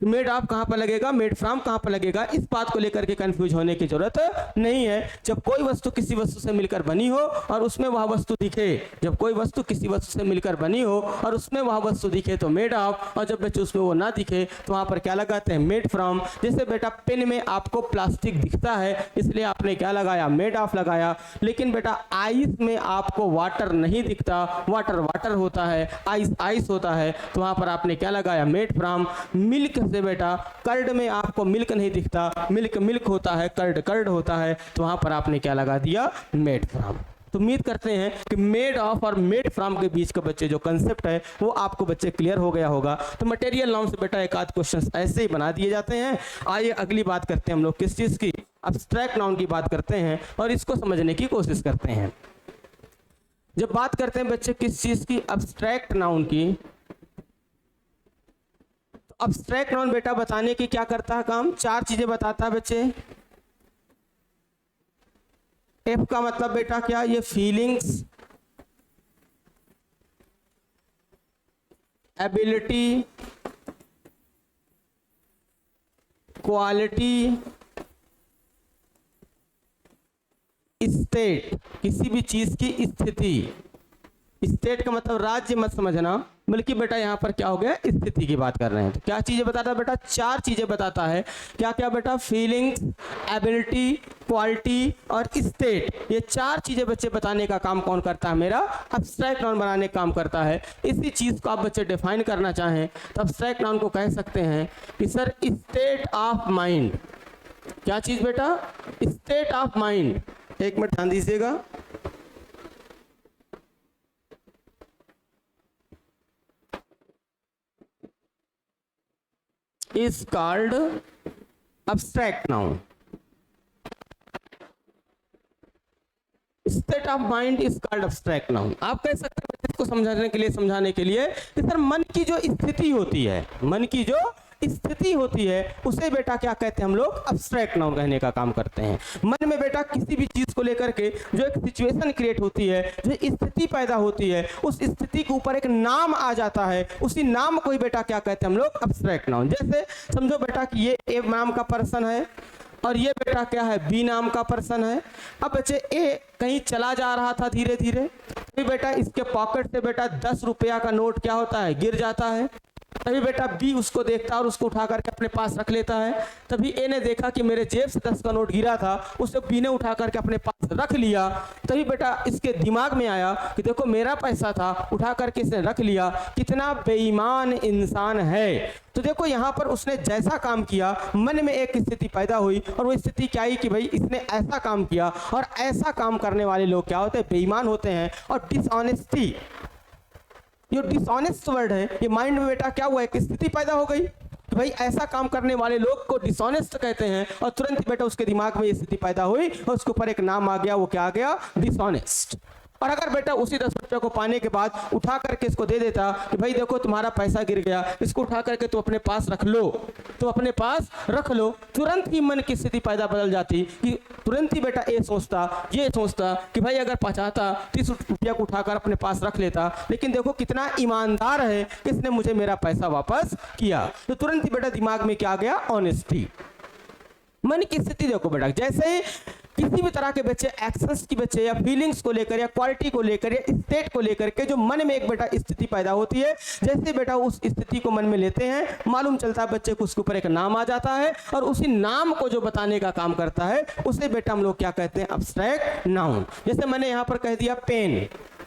मेड ऑफ कहाँ पर लगेगा, मेड फ्रॉम कहाँ पर लगेगा, इस बात को लेकर के कंफ्यूज होने की जरूरत नहीं है। जब कोई वस्तु किसी वस्तु से मिलकर बनी हो और उसमें वह वस्तु दिखे, जब कोई वस्तु किसी वस्तु से मिलकर बनी हो और उसमें वह वस्तु दिखे तो मेड ऑफ, और जब बच्चे उसमें वो ना दिखे तो वहाँ पर क्या लगाते हैं, मेड फ्रॉम। जैसे बेटा पेन में आपको प्लास्टिक दिखता है इसलिए आपने क्या लगाया, मेड ऑफ लगाया। लेकिन बेटा आइस में आपको वाटर नहीं दिखता, वाटर वाटर होता है, आइस आइस होता है, तो वहाँ पर आपने क्या लगाया, मेड फ्रॉम। मिल्क से बेटा कर्ड में आपको मिल्क नहीं दिखता, मिल्क मिल्क होता है, कर्ड कर्ड होता है, तो वहां पर आपने क्या लगा दिया, मेड फ्रॉम। तो उम्मीद करते हैं कि मेड ऑफ और मेड फ्रॉम के बीच का बच्चे जो कंसेप्ट है वो आपको बच्चे क्लियर हो गया होगा। तो मटेरियल नाउन से बेटा एक आध क्वेश्चन ऐसे ही बना दिए जाते हैं। आइए अगली बात करते हैं हम लोग किस चीज की, अब्स्ट्रैक्ट नाउन की बात करते हैं और इसको समझने की कोशिश करते हैं। जब बात करते हैं बच्चे किस चीज की, अब्स्ट्रैक्ट नाउन की, अब्स्ट्रैक्ट नाउन बेटा बताने की क्या करता है काम, चार चीजें बताता है बच्चे। एफ का मतलब बेटा क्या, ये फीलिंग्स, एबिलिटी, क्वालिटी, स्टेट, किसी भी चीज की स्थिति। स्टेट का मतलब राज्य मत समझना, बल्कि बेटा यहाँ पर क्या हो गया, स्थिति की बात कर रहे हैं। तो क्या चीजें बताता है बेटा, चार चीजें बताता है। क्या क्या बेटा, फीलिंग्स, एबिलिटी, क्वालिटी और स्टेट। ये चार चीजें बच्चे बताने का काम कौन करता है, मेरा अब्स्ट्रैक्ट नाउन बनाने का काम करता है। इसी चीज को आप बच्चे डिफाइन करना चाहें तो अब्स्ट्रैक्ट नाउन को कह सकते हैं कि सर स्टेट ऑफ माइंड। क्या चीज बेटा, स्टेट ऑफ माइंड। एक मिनट ध्यान दीजिएगा, is called abstract noun. State of mind is called abstract noun. आप कह सकते हैं इसको समझाने के लिए कि सर मन की जो स्थिति होती है, मन की जो स्थिति होती है उसे बेटा क्या कहते हैं हम लोग, अब्स्ट्रैक्ट नाउन कहने का काम करते हैं। मन में बेटा किसी भी चीज को लेकर के जो एक सिचुएशन क्रिएट होती है, जो स्थिति पैदा होती है, उस स्थिति के ऊपर एक नाम आ जाता है, उसी नाम को ही बेटा क्या कहते हैं हम लोग, अब्स्ट्रैक्ट नाउन। जैसे समझो बेटा कि ये ए नाम का पर्सन है और ये बेटा क्या है, बी नाम का पर्सन है। अब बच्चे ए कहीं चला जा रहा था धीरे धीरे, तो बेटा इसके पॉकेट से बेटा 10 रुपया का नोट क्या होता है, गिर जाता है। तभी बेटा बी उसको देखता है और उसको उठा करके अपने पास रख लेता है। तभी ए ने देखा कि मेरे जेब से 10 का नोट गिरा था, उसे बी ने उठा करके अपने पास रख लिया। तभी बेटा इसके दिमाग में आया कि देखो मेरा पैसा था, उठा करके इसने रख लिया, कितना बेईमान इंसान है। तो देखो यहाँ पर उसने जैसा काम किया, मन में एक स्थिति पैदा हुई और वो स्थिति क्या आई कि भाई इसने ऐसा काम किया, और ऐसा काम करने वाले लोग क्या होते हैं, बेईमान होते हैं। और डिसऑनेस्टी, जो डिसऑनेस्ट वर्ड है, ये माइंड में बेटा क्या हुआ, एक स्थिति पैदा हो गई कि भाई ऐसा काम करने वाले लोग को डिसऑनेस्ट कहते हैं, और तुरंत ही बेटा उसके दिमाग में ये स्थिति पैदा हुई और उसके ऊपर एक नाम आ गया, वो क्या आ गया, डिसऑनेस्ट। और अगर बेटा उसी 10 रुपये को पाने के बाद उठा करके इसको दे देता कि भाई देखो तुम्हारा पैसा गिर गया, इसको उठा करके तुम अपने पास रख लो, तो अपने पास रख लो, तुरंत ही मन की स्थिति पैदा बदल जाती कि तुरंत ही बेटा ये सोचता कि भाई अगर 30 रुपया को उठाकर अपने पास रख लेता, लेकिन देखो कितना ईमानदार है, इसने मुझे मेरा पैसा वापस किया। तो तुरंत ही बेटा दिमाग में क्या आ गया, ऑनेस्टी। मन की स्थिति देखो बेटा, जैसे किसी भी तरह के बच्चे एक्शंस की बच्चे या फीलिंग्स को लेकर या क्वालिटी को लेकर या स्टेट को लेकर के जो मन में एक बेटा स्थिति पैदा होती है, जैसे बेटा उस स्थिति को मन में लेते हैं, मालूम चलता है बच्चे को उसके ऊपर एक नाम आ जाता है, और उसी नाम को जो बताने का काम करता है उसे बेटा हम लोग क्या कहते हैं, अब्स्ट्रैक्ट नाउन। जैसे मैंने यहाँ पर कह दिया पेन,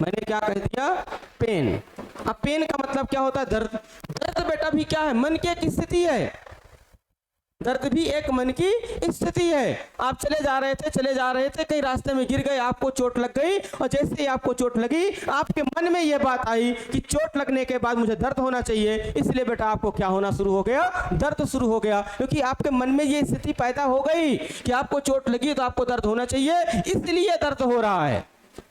मैंने क्या कह दिया, पेन। अब पेन का मतलब क्या होता है, दर्द। दर्द बेटा भी क्या है, मन की एक स्थिति है, दर्द भी एक मन की स्थिति है। आप चले जा रहे थे कहीं रास्ते में गिर गए, आपको चोट लग गई, और जैसे ही आपको चोट लगी आपके मन में यह बात आई कि चोट लगने के बाद मुझे दर्द होना चाहिए, इसलिए बेटा आपको क्या होना शुरू हो गया, दर्द शुरू हो गया, क्योंकि आपके मन में यह स्थिति पैदा हो गई कि आपको चोट लगी तो आपको दर्द होना चाहिए, इसलिए दर्द हो रहा है।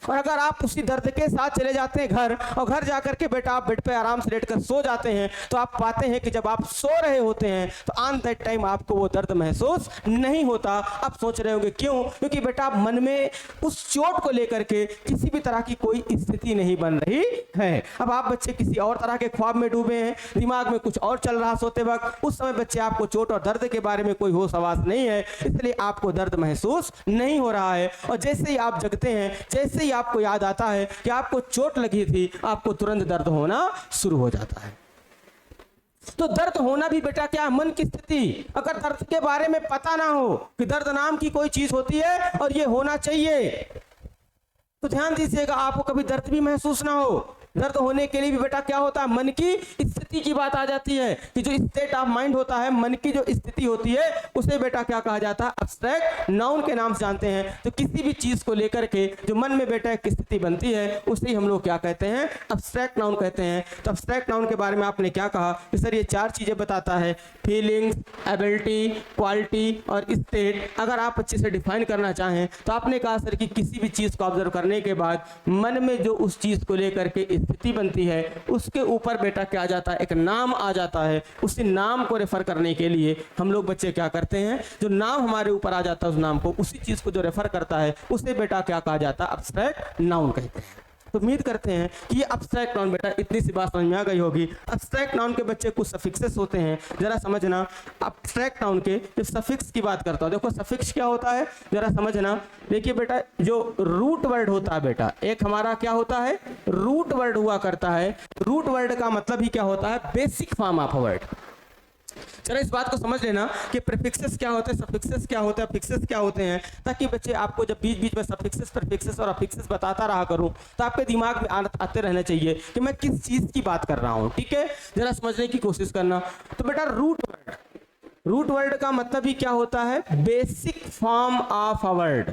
और अगर आप उसी दर्द के साथ चले जाते हैं घर, और घर जाकर के बेटा आप बेड पे आराम से लेटकर सो जाते हैं, तो आप पाते हैं कि जब आप सो रहे होते हैं तो ऑन दैट टाइम आपको वो दर्द महसूस नहीं होता। आप सोच रहे होंगे क्यों? क्योंकि बेटा आप मन में उस चोट को लेकर के किसी भी तरह की कोई स्थिति नहीं बन रही है। अब आप बच्चे किसी और तरह के ख्वाब में डूबे हैं, दिमाग में कुछ और चल रहा सोते वक्त, उस समय बच्चे आपको चोट और दर्द के बारे में कोई होश आवाज नहीं है, इसलिए आपको दर्द महसूस नहीं हो रहा है। और जैसे ही आप जगते हैं, जैसे ही आपको याद आता है कि आपको चोट लगी थी, आपको तुरंत दर्द होना शुरू हो जाता है। तो दर्द होना भी बेटा क्या? मन की स्थिति। अगर दर्द के बारे में पता ना हो कि दर्द नाम की कोई चीज होती है और ये होना चाहिए, तो ध्यान दीजिएगा, आपको कभी दर्द भी महसूस ना हो। दर्द होने के लिए भी बेटा क्या होता है? मन की स्थिति की बात आ जाती है कि जो स्टेट ऑफ माइंड होता है, मन की जो स्थिति होती है, उसे बेटा क्या कहा जाता है? एब्स्ट्रैक्ट नाउन के नाम से जानते हैं। तो किसी भी चीज को लेकर के जो मन में बेटा एक स्थिति बनती है, उसे ही हम लोग क्या कहते हैं? एब्स्ट्रैक्ट नाउन कहते हैं। तो एब्स्ट्रैक्ट नाउन के बारे में आपने क्या कहा कि सर ये 4 चीजें बताता है, फीलिंग्स, एबिलिटी, क्वालिटी और स्टेट। अगर आप अच्छे से डिफाइन करना चाहें तो आपने कहा सर कि किसी भी चीज को ऑब्जर्व करने के बाद मन में जो उस चीज को लेकर के स्थिति बनती है, उसके ऊपर बेटा क्या आ जाता है? एक नाम आ जाता है। उसी नाम को रेफर करने के लिए हम लोग बच्चे क्या करते हैं? जो नाम हमारे ऊपर आ जाता है, उस नाम को, उसी चीज को जो रेफर करता है, उसे बेटा क्या कहा जाता है? एब्स्ट्रैक्ट नाउन कहते हैं। तो उम्मीद करते हैं कि ये एब्स्ट्रैक्ट नाउन बेटा इतनी सी बात समझ में आ गई होगी। एब्स्ट्रैक्ट नाउन के बच्चे कुछ सफिक्सेस होते हैं, जरा समझना। एब्स्ट्रैक्ट नाउन के जब सफिक्स की बात करता हूं, देखो सफिक्स क्या होता है, जरा समझना। देखिए बेटा, जो रूट वर्ड होता है बेटा, एक हमारा क्या होता है? रूट वर्ड हुआ करता है। रूट वर्ड का मतलब ही क्या होता है? Basic form of word. चलो इस बात को समझ लेना कि प्रीफिक्सेस क्या होते हैं, सफिक्सेस क्या होते हैं, अफिक्सेस क्या होते हैं, ताकि बच्चे आपको जब बीच बीच में सफिक्सेस, प्रीफिक्सेस और अफिक्सेस बताता रहा करूं, तो आपके दिमाग में आते रहने चाहिए कि मैं किस चीज की बात कर रहा हूं। ठीक है, जरा समझने की कोशिश करना। तो बेटा रूट वर्ड का मतलब ही क्या होता है? Basic form of a word.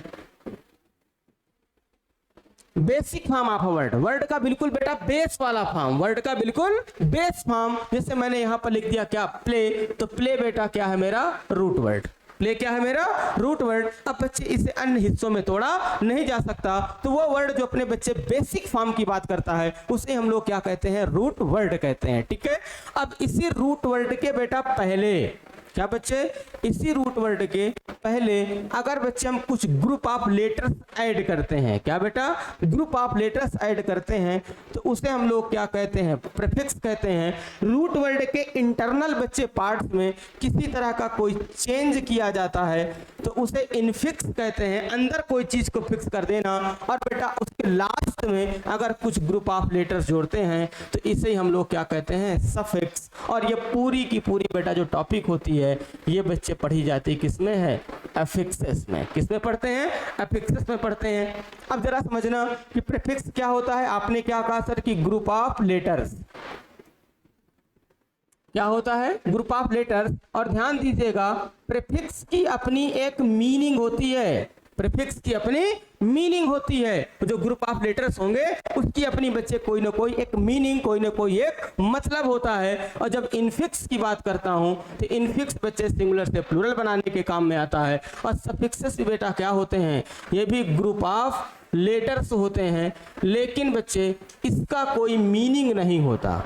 Basic form of word, word का बिल्कुल बेटा बेस वाला फॉर्म, वर्ड का बिल्कुल बेस फॉर्म। जैसे मैंने यहां पर लिख दिया क्या? प्ले। तो प्ले बेटा क्या है? मेरा रूट वर्ड। प्ले क्या है? मेरा रूट वर्ड। अब बच्चे इसे अन्य हिस्सों में तोड़ा नहीं जा सकता, तो वो वर्ड जो अपने बच्चे बेसिक फॉर्म की बात करता है, उसे हम लोग क्या कहते हैं? रूट वर्ड कहते हैं। ठीक है, अब इसी रूट वर्ड के बेटा पहले क्या बच्चे? इसी रूट वर्ड के पहले अगर बच्चे हम कुछ ग्रुप ऑफ लेटर्स ऐड करते हैं, क्या बेटा? ग्रुप ऑफ लेटर्स ऐड करते हैं, तो उसे हम लोग क्या कहते हैं? प्रीफिक्स कहते हैं। रूट वर्ड के इंटरनल बच्चे पार्ट्स में किसी तरह का कोई चेंज किया जाता है, तो उसे इनफिक्स कहते हैं। अंदर कोई चीज को फिक्स कर देना, और बेटा उसके लास्ट में अगर कुछ ग्रुप ऑफ लेटर्स जोड़ते हैं, तो इसे हम लोग क्या कहते हैं? सफिक्स। और ये पूरी की पूरी बेटा जो टॉपिक होती है, ये बच्चे पढ़ी जाती है किसमें है? अफिक्सेस में। किसमें पढ़ते हैं? अफिक्सेस में पढ़ते हैं। अब जरा समझना कि प्रीफिक्स क्या होता है। आपने क्या कहा सर कि ग्रुप ऑफ लेटर्स। क्या होता है? Group of letters. और ध्यान दीजिएगा, प्रीफिक्स की अपनी एक मीनिंग होती है। प्रीफिक्स की अपनी मीनिंग होती है। जो ग्रुप ऑफ लेटर्स होंगे उसकी अपनी बच्चे कोई ना कोई एक मीनिंग, कोई ना कोई एक मतलब होता है। और जब इनफिक्स की बात करता हूं, तो इनफिक्स बच्चे सिंगुलर से प्लूरल बनाने के काम में आता है। और सफिक्सेस भी बेटा क्या होते हैं? ये भी ग्रुप ऑफ लेटर्स होते हैं, लेकिन बच्चे इसका कोई मीनिंग नहीं होता।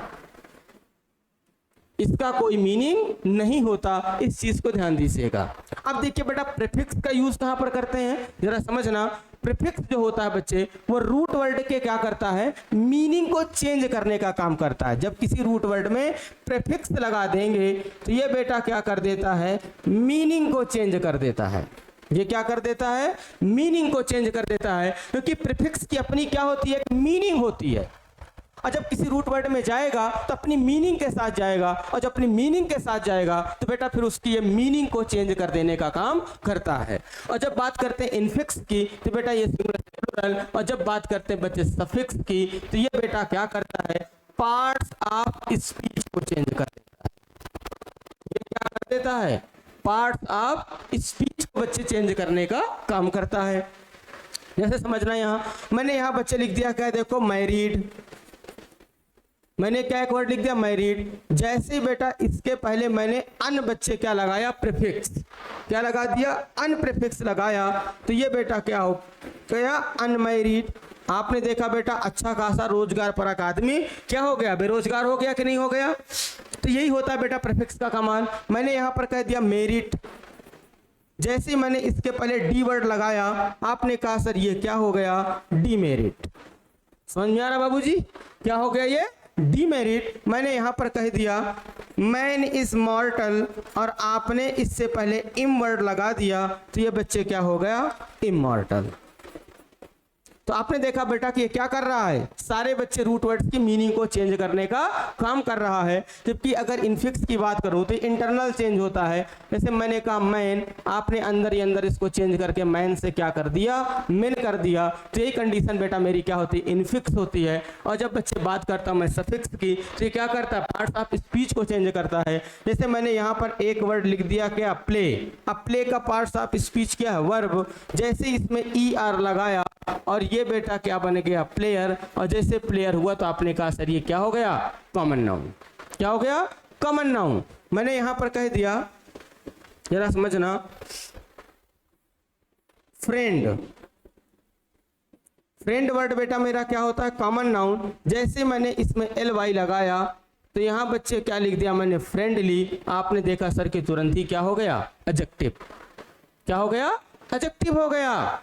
इसका कोई मीनिंग नहीं होता, इस चीज को ध्यान दीजिएगा। अब देखिए बेटा, प्रीफिक्स का यूज कहां पर करते हैं, जरा समझना। प्रीफिक्स जो होता है बच्चे, वो रूट वर्ड के क्या करता है? मीनिंग को चेंज करने का काम करता है। जब किसी रूट वर्ड में प्रीफिक्स लगा देंगे, तो ये बेटा क्या कर देता है? मीनिंग को चेंज कर देता है। ये क्या कर देता है? मीनिंग को चेंज कर देता है, क्योंकि प्रीफिक्स की अपनी क्या होती है? मीनिंग होती है। और जब किसी रूट वर्ड में जाएगा तो अपनी मीनिंग के साथ जाएगा, और जब अपनी मीनिंग के साथ जाएगा तो बेटा फिर उसकी ये मीनिंग को चेंज कर देने का काम करता है। और जब बात करते हैं इनफिक्स की, तो बेटा ये सिंगुलर से प्लूरल। और जब बात करते हैं बच्चे सफिक्स की, तो ये बेटा क्या करता है? पार्ट्स ऑफ स्पीच को चेंज कर देता है। ये क्या कर देता है? पार्ट्स ऑफ स्पीच को बच्चे चेंज करने का काम करता है। जैसे समझना, यहां मैंने यहां बच्चे लिख दिया क्या? देखो मैरिड, मैंने क्या एक वर्ड लिख दिया? मैरिड। जैसे बेटा इसके पहले मैंने अन बच्चे क्या लगाया? प्रीफिक्स। क्या लगा दिया? अन प्रीफिक्स लगाया, तो ये बेटा क्या हो गया? अनमैरिड। आपने देखा बेटा अच्छा खासा रोजगार परक आदमी क्या हो गया, बेरोजगार हो गया कि नहीं हो गया। तो यही होता है बेटा प्रीफिक्स का कमाल। मैंने यहां पर कह दिया मेरिट, जैसे ही मैंने इसके पहले डी वर्ड लगाया आपने कहा सर ये क्या हो गया, डीमेरिट। समझ में आ रहा बाबूजी, क्या हो गया ये, डीमेरिट। मैंने यहां पर कह दिया मैन इज मॉर्टल और आपने इससे पहले इम वर्ड लगा दिया तो ये बच्चे क्या हो गया, इमॉर्टल। तो आपने देखा बेटा कि ये क्या कर रहा है, सारे बच्चे रूट वर्ड्स की मीनिंग को चेंज करने का काम कर रहा है। जबकि अगर इनफिक्स की बात करूं तो इंटरनल चेंज होता है। जैसे मैंने कहा मैन, आपने अंदर ही अंदर इसको चेंज करके मैन से क्या कर दिया, मेन कर दिया। तो यही कंडीशन बेटा मेरी क्या होती है, इनफिक्स होती है। और जब बच्चे बात करता हूं मैं सफिक्स की तो ये क्या करता है, पार्ट्स ऑफ स्पीच को चेंज करता है। जैसे मैंने यहाँ पर एक वर्ड लिख दिया क्या, प्ले। अब प्ले का पार्ट्स ऑफ स्पीच क्या है, वर्ब। जैसे इसमें ई आर लगाया और ये बेटा क्या बन गया, प्लेयर। और जैसे प्लेयर हुआ तो आपने कहा सर ये क्या हो गया, कॉमन नाउन। क्या हो गया, कॉमन नाउन। मैंने यहां पर कह दिया, जरा समझना, फ्रेंड। फ्रेंड वर्ड बेटा मेरा क्या होता है, कॉमन नाउन। जैसे मैंने इसमें एल वाई लगाया तो यहां बच्चे क्या लिख दिया मैंने, फ्रेंडली। आपने देखा सर कि तुरंत ही क्या हो गया, एडजेक्टिव। क्या हो गया, एडजेक्टिव हो गया।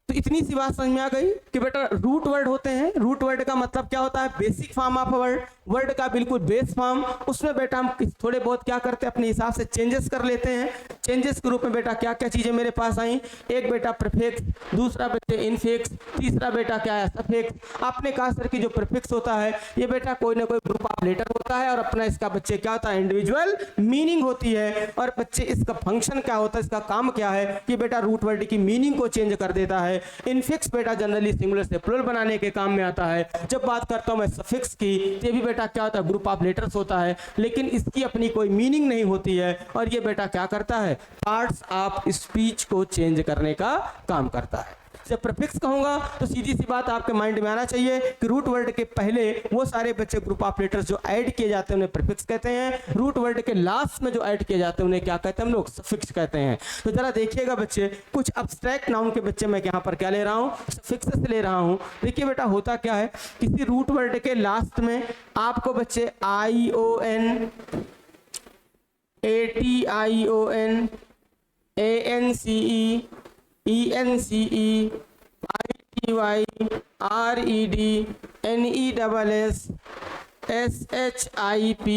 तो इतनी सी बात समझ में आ गई कि बेटा रूट वर्ड होते हैं। रूट वर्ड का मतलब क्या होता है, basic form of word, word का बिल्कुल बेस फॉर्म। उसमें बेटा हम थोड़े बहुत क्या करते हैं, अपने हिसाब से चेंजेस कर लेते हैं। चेंजेस के रूप में बेटा क्या क्या चीजें मेरे पास आई, एक बेटा प्रीफिक्स, दूसरा बेटे इनफिक्स, तीसरा बेटा क्या है, सफिक्स। आपने कहा सर कि जो प्रीफिक्स होता है ये बेटा कोई ना कोई ग्रुप ऑफ लेटर होता है और अपना इसका बच्चे क्या होता है, इंडिविजुअल मीनिंग होती है। और बच्चे इसका फंक्शन क्या होता है, इसका काम क्या है कि बेटा रूट वर्ड की मीनिंग को चेंज कर देता है। इनफिक्स बेटा जनरली सिंगुलर से प्लुरल बनाने के काम में आता है। जब बात करता हूं मैं सफिक्स की, ये भी बेटा क्या होता है, ग्रुप ऑफ लेटर्स होता है, लेकिन इसकी अपनी कोई मीनिंग नहीं होती है। और ये बेटा क्या करता है, पार्ट्स ऑफ स्पीच को चेंज करने का काम करता है। जब प्रीफिक्स कहूंगा तो सीधी सी बात आपके माइंड में आना चाहिए कि रूट वर्ड के पहले वो सारे बच्चे ग्रुप ऑफ लेटर्स जो ऐड किए जाते हैं उन्हें प्रीफिक्स कहते हैं। रूट वर्ड के लास्ट में जो ऐड किए जाते हैं उन्हें क्या कहते हैं, हम लोग सफिक्स कहते हैं। तो जरा देखिएगा बच्चे, कुछ अब्स्ट्रैक्ट नाउन के बच्चे मैं यहाँ पर क्या ले रहा हूँ, सफिक्स से ले रहा हूँ। देखिए बेटा होता क्या है, किसी रूट वर्ड के लास्ट में आपको बच्चे ION, ATION, ANCE, ENCE, ITY, RED, NESS, SHIP,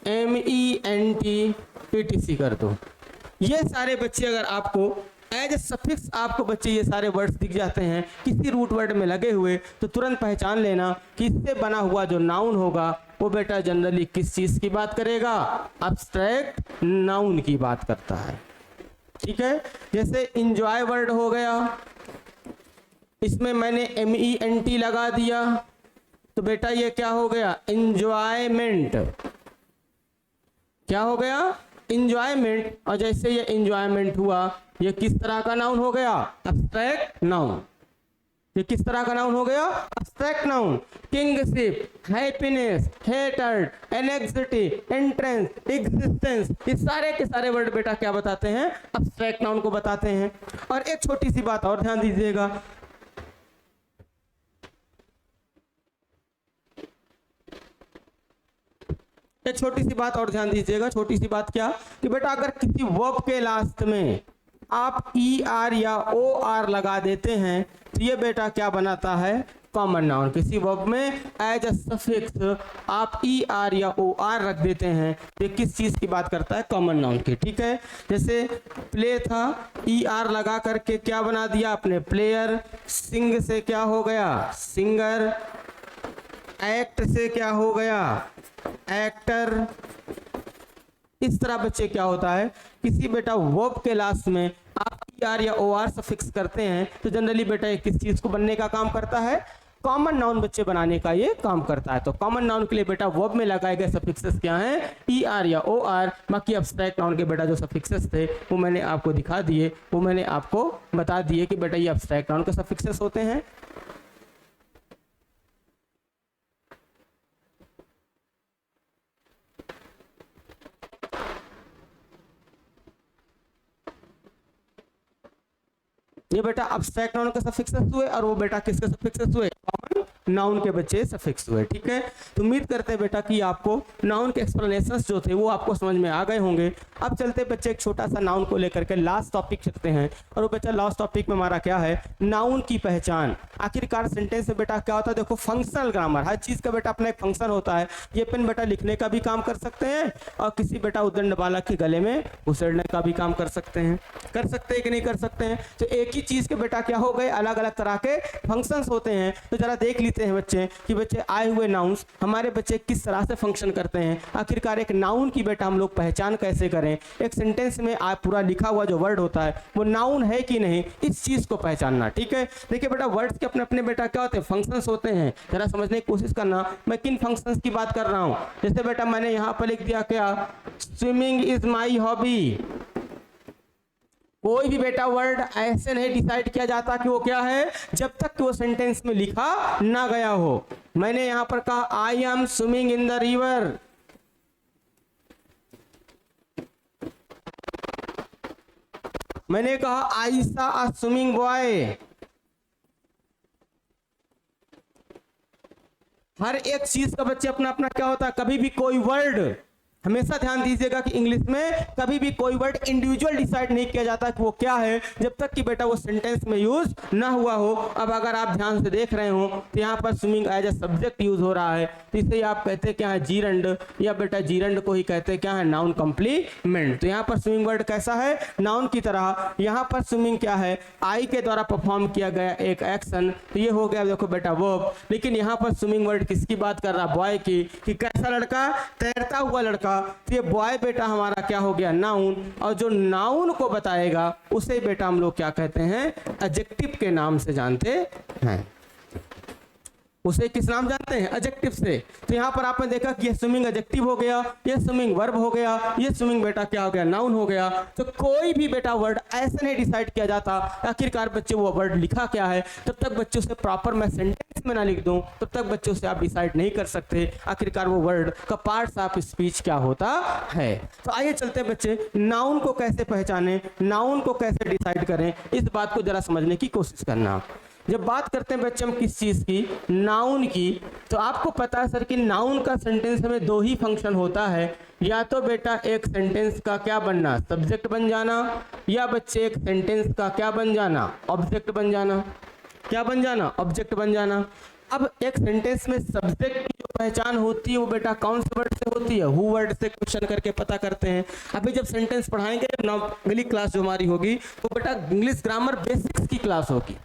MENT, PTC कर दो। ये सारे बच्चे अगर आपको एज ए सफिक्स आपको बच्चे ये सारे वर्ड्स दिख जाते हैं किसी रूट वर्ड में लगे हुए, तो तुरंत पहचान लेना कि इससे बना हुआ जो नाउन होगा वो बेटा जनरली किस चीज की बात करेगा, अब्स्ट्रैक्ट नाउन की बात करता है। ठीक है, जैसे इंजॉय वर्ड हो गया, इसमें मैंने MENT लगा दिया तो बेटा ये क्या हो गया, इंजॉयमेंट। क्या हो गया, इंजॉयमेंट। और जैसे ये इंजॉयमेंट हुआ, ये किस तरह का नाउन हो गया, अब्स्ट्रैक्ट नाउन। ये किस तरह का नाउन हो गया, abstract noun. Kingship, happiness, hatred, anxiety, entrance, existence, ये सारे के सारे वर्ड बेटा क्या बताते हैं, अब्स्ट्रैक्ट नाउन को बताते हैं। और एक छोटी सी बात और ध्यान दीजिएगा, एक छोटी सी बात और ध्यान दीजिएगा। छोटी सी बात क्या कि बेटा अगर किसी वर्ब के लास्ट में आप ER या OR लगा देते हैं तो ये बेटा क्या बनाता है, कॉमन नाउन। किसी वर्ब में एज अ सफिक्स आप ER या OR रख देते हैं तो ये किस चीज की बात करता है, कॉमन नाउन की। ठीक है, जैसे प्ले था, ER लगा करके क्या बना दिया आपने, प्लेयर। सिंग से क्या हो गया, सिंगर। एक्ट से क्या हो गया, एक्टर। इस तरह बच्चे क्या होता है, किसी बेटा वर्ब के लास्ट में आप ER या OR सफिक्स करते हैं तो जनरली बेटा ये किस चीज को बनने का काम करता है, कॉमन नाउन बच्चे बनाने का ये काम करता है। तो कॉमन नाउन के लिए बेटा वर्ब में लगाए गए सफिक्सेस क्या हैं, ER या OR। बाकी अब्स्ट्रैक्ट नाउन के बेटा जो सफिक्सेस थे वो मैंने आपको दिखा दिए, वो मैंने आपको बता दिए कि बेटा ये अब्स्ट्रैक्ट नाउन के सफिक्सेस होते हैं। ये बेटा अब्स्ट्रैक्ट नाउन के सफिक्सेस हुए और वो बेटा किसके सफिक्सेस हुए, कॉमन नाउन के बच्चे सफिक्स हुए। ठीक है, तो उम्मीद करते हैं बेटा कि आपको नाउन के एक्सप्लेनेशंस जो थे वो आपको समझ में आ गए होंगे। अब चलते बच्चे एक छोटा सा नाउन को लेकर के लास्ट टॉपिक चलते हैं, और वो बच्चा लास्ट टॉपिक में हमारा क्या है, नाउन की पहचान। आखिरकार सेंटेंस में बेटा क्या होता है, देखो फंक्शनल ग्रामर, हर चीज का बेटा अपना एक फंक्शन होता है। ये पेन बेटा लिखने का भी काम कर सकते हैं और किसी बेटा उद्दंड बालक के गले में उसेड़ने का भी काम कर सकते हैं कि नहीं कर सकते हैं। तो एक ही चीज के बेटा क्या हो गए, अलग अलग तरह के फंक्शंस होते हैं। तो जरा देख लेते हैं बच्चे कि बच्चे आए हुए नाउन्स हमारे बच्चे किस तरह से फंक्शन करते हैं। आखिरकार एक नाउन की बेटा हम लोग पहचान कैसे करें, एक सेंटेंस में पूरा लिखा हुआ जो वर्ड होता है वो नाउन है कि नहीं, इस चीज को पहचानना। ठीक है, देखिए बेटा वर्ड्स के अपने अपने बेटा क्या होते हैं, फंक्शंस होते हैं। जरा समझने की कोशिश करना मैं किन फंक्शंस की बात कर रहा हूं। जैसे बेटा मैंने यहां पर लिख दिया क्या, स्विमिंग इज माई हॉबी। कोई भी बेटा वर्ड ऐसे नहीं डिसाइड किया जाता कि वो क्या है जब तक कि वो सेंटेंस में लिखा ना गया हो। मैंने यहां पर कहा I am swimming in the river, मैंने कहा आई सा अ स्विमिंग बॉय। हर एक चीज का बच्चे अपना अपना क्या होता है, कभी भी कोई वर्ड, हमेशा ध्यान दीजिएगा कि इंग्लिश में कभी भी कोई वर्ड इंडिविजुअल डिसाइड नहीं किया जाता कि वो क्या है जब तक कि बेटा वो सेंटेंस में यूज ना हुआ हो। अब अगर आप ध्यान से देख रहे हो तो यहाँ पर swimming as a subject use हो रहा है, तो इसे आप कहते हैं क्या है, जीरंड, या बेटा जीरंड को ही कहते हैं क्या है, नाउन कंप्लीमेंट। तो यहाँ पर स्विमिंग वर्ड कैसा है, नाउन की तरह। यहाँ पर स्विमिंग क्या है, आई के द्वारा परफॉर्म किया गया एक एक्शन, तो ये हो गया देखो बेटा वर्ब। लेकिन यहाँ पर स्विमिंग वर्ड किसकी बात कर रहा, बॉय की, कि कैसा लड़का, तैरता हुआ लड़का। तो ये बॉय बेटा हमारा क्या हो गया, नाउन। और जो नाउन को बताएगा उसे बेटा हम लोग क्या कहते हैं, एडजेक्टिव के नाम से जानते हैं। उसे किस नाम जानते हैं, एडजेक्टिव से। तो यहाँ पर आपने देखा कि ये स्विमिंग एडजेक्टिव हो गया, ये स्विमिंग वर्ब हो गया, ये स्विमिंग बेटा क्या हो गया, नाउन हो गया। तो कोई भी बेटा वर्ड ऐसे नहीं डिसाइड किया जाता आखिरकार बच्चे वो वर्ड लिखा क्या है। जब तक बच्चों से प्रॉपर मैं सेंटेंस में ना लिख दूं तब तक बच्चों से आप डिसाइड नहीं कर सकते आखिरकार वो वर्ड का पार्ट्स ऑफ स्पीच क्या होता है। तो आइए चलते हैं बच्चे, नाउन को कैसे पहचाने, नाउन को कैसे डिसाइड करें, इस बात को जरा समझने की कोशिश करना। जब बात करते हैं बच्चे हम किस चीज की, नाउन की, तो आपको पता है सर कि नाउन का सेंटेंस में दो ही फंक्शन होता है। या तो बेटा एक सेंटेंस का क्या बनना, सब्जेक्ट बन जाना, या बच्चे एक सेंटेंस का क्या बन जाना, ऑब्जेक्ट बन जाना। क्या बन जाना, ऑब्जेक्ट बन जाना। अब एक सेंटेंस में सब्जेक्ट की जो पहचान होती है वो बेटा कौन से वर्ड से होती है, हु वर्ड से क्वेश्चन करके पता करते हैं। अभी जब सेंटेंस पढ़ाएंगे अगली क्लास जो हमारी होगी वो बेटा इंग्लिश ग्रामर बेसिक्स की क्लास होगी।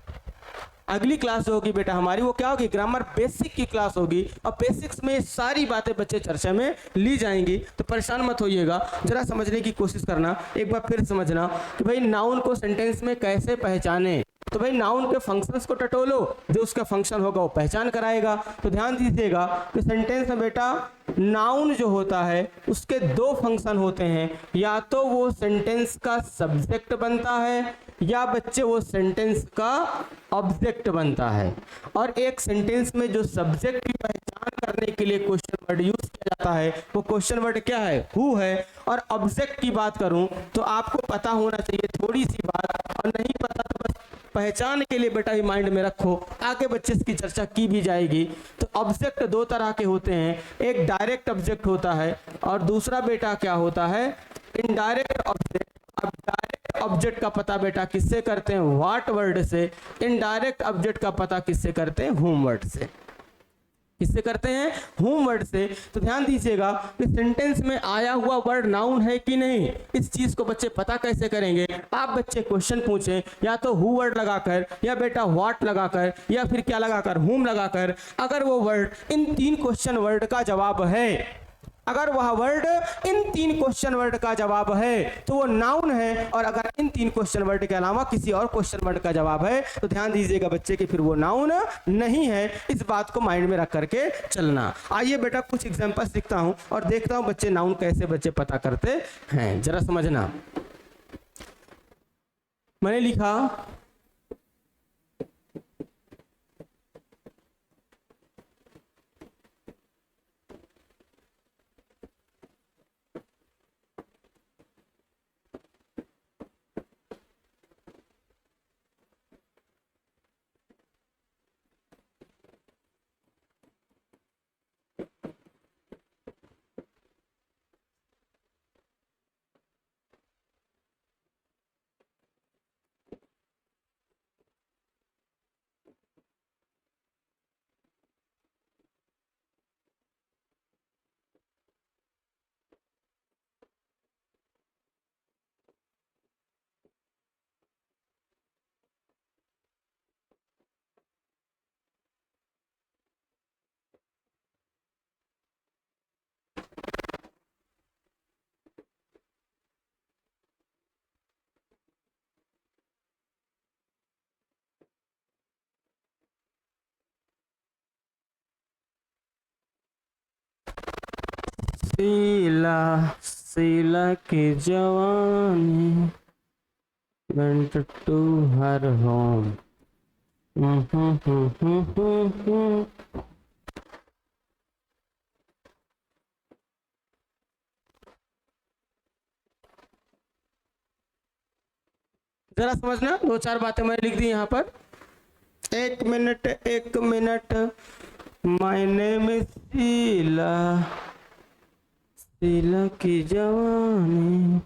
अगली क्लास जो होगी बेटा हमारी वो क्या होगी, ग्रामर बेसिक की क्लास होगी। और बेसिक्स में सारी बातें बच्चे चर्चा में ली जाएंगी, तो परेशान मत होइएगा, जरा समझने की कोशिश करना। एक बार फिर समझना कि भाई नाउन को सेंटेंस में कैसे पहचाने। तो भाई नाउन के फंक्शंस को टटोलो, जो उसका फंक्शन होगा वो पहचान कराएगा। तो ध्यान दीजिएगा कि सेंटेंस में बेटा नाउन जो होता है उसके दो फंक्शन होते हैं, या तो वो सेंटेंस का सब्जेक्ट बनता है या बच्चे वो सेंटेंस का ऑब्जेक्ट बनता है। और एक सेंटेंस में जो सब्जेक्ट की पहचान करने के लिए क्वेश्चन वर्ड यूज किया जाता है वो क्वेश्चन वर्ड क्या है, हु है। और ऑब्जेक्ट की बात करूं तो आपको पता होना चाहिए थोड़ी सी बात, और नहीं पता तो बस पहचान के लिए बेटा ही माइंड में रखो, आगे बच्चे इसकी चर्चा की भी जाएगी। तो ऑब्जेक्ट दो तरह के होते हैं, एक डायरेक्ट ऑब्जेक्ट होता है और दूसरा बेटा क्या होता है, इनडायरेक्ट ऑब्जेक्ट। अब डायरेक्ट ऑब्जेक्ट का पता बेटा किससे करते हैं, व्हाट वर्ड से। इनडायरेक्ट ऑब्जेक्ट का पता किससे करते हैं, हुम वर्ड से। किससे करते हैं, हुम वर्ड से। तो ध्यान दीजिएगा कि सेंटेंस में आया हुआ वर्ड नाउन है कि नहीं, इस चीज को बच्चे पता कैसे करेंगे। आप बच्चे क्वेश्चन पूछें या तो हु वर्ड लगाकर, या बेटा व्हाट लगाकर, या फिर क्या लगाकर, हुम लगाकर। अगर वो वर्ड इन तीन क्वेश्चन वर्ड का जवाब है, अगर वह वर्ड इन तीन क्वेश्चन वर्ड का जवाब है तो वो नाउन है। और अगर इन तीन क्वेश्चन वर्ड के अलावा किसी और क्वेश्चन वर्ड का जवाब है तो ध्यान दीजिएगा बच्चे कि फिर वो नाउन नहीं है। इस बात को माइंड में रख करके चलना। आइए बेटा कुछ एग्जांपल्स लिखता हूं और देखता हूं बच्चे नाउन कैसे बच्चे पता करते हैं, जरा समझना। मैंने लिखा शीला शीला की जवानी went to her home. जरा समझना, दो चार बातें मैंने लिख दी यहाँ पर। एक minute. My name is Sheila, Sheila की जवानी।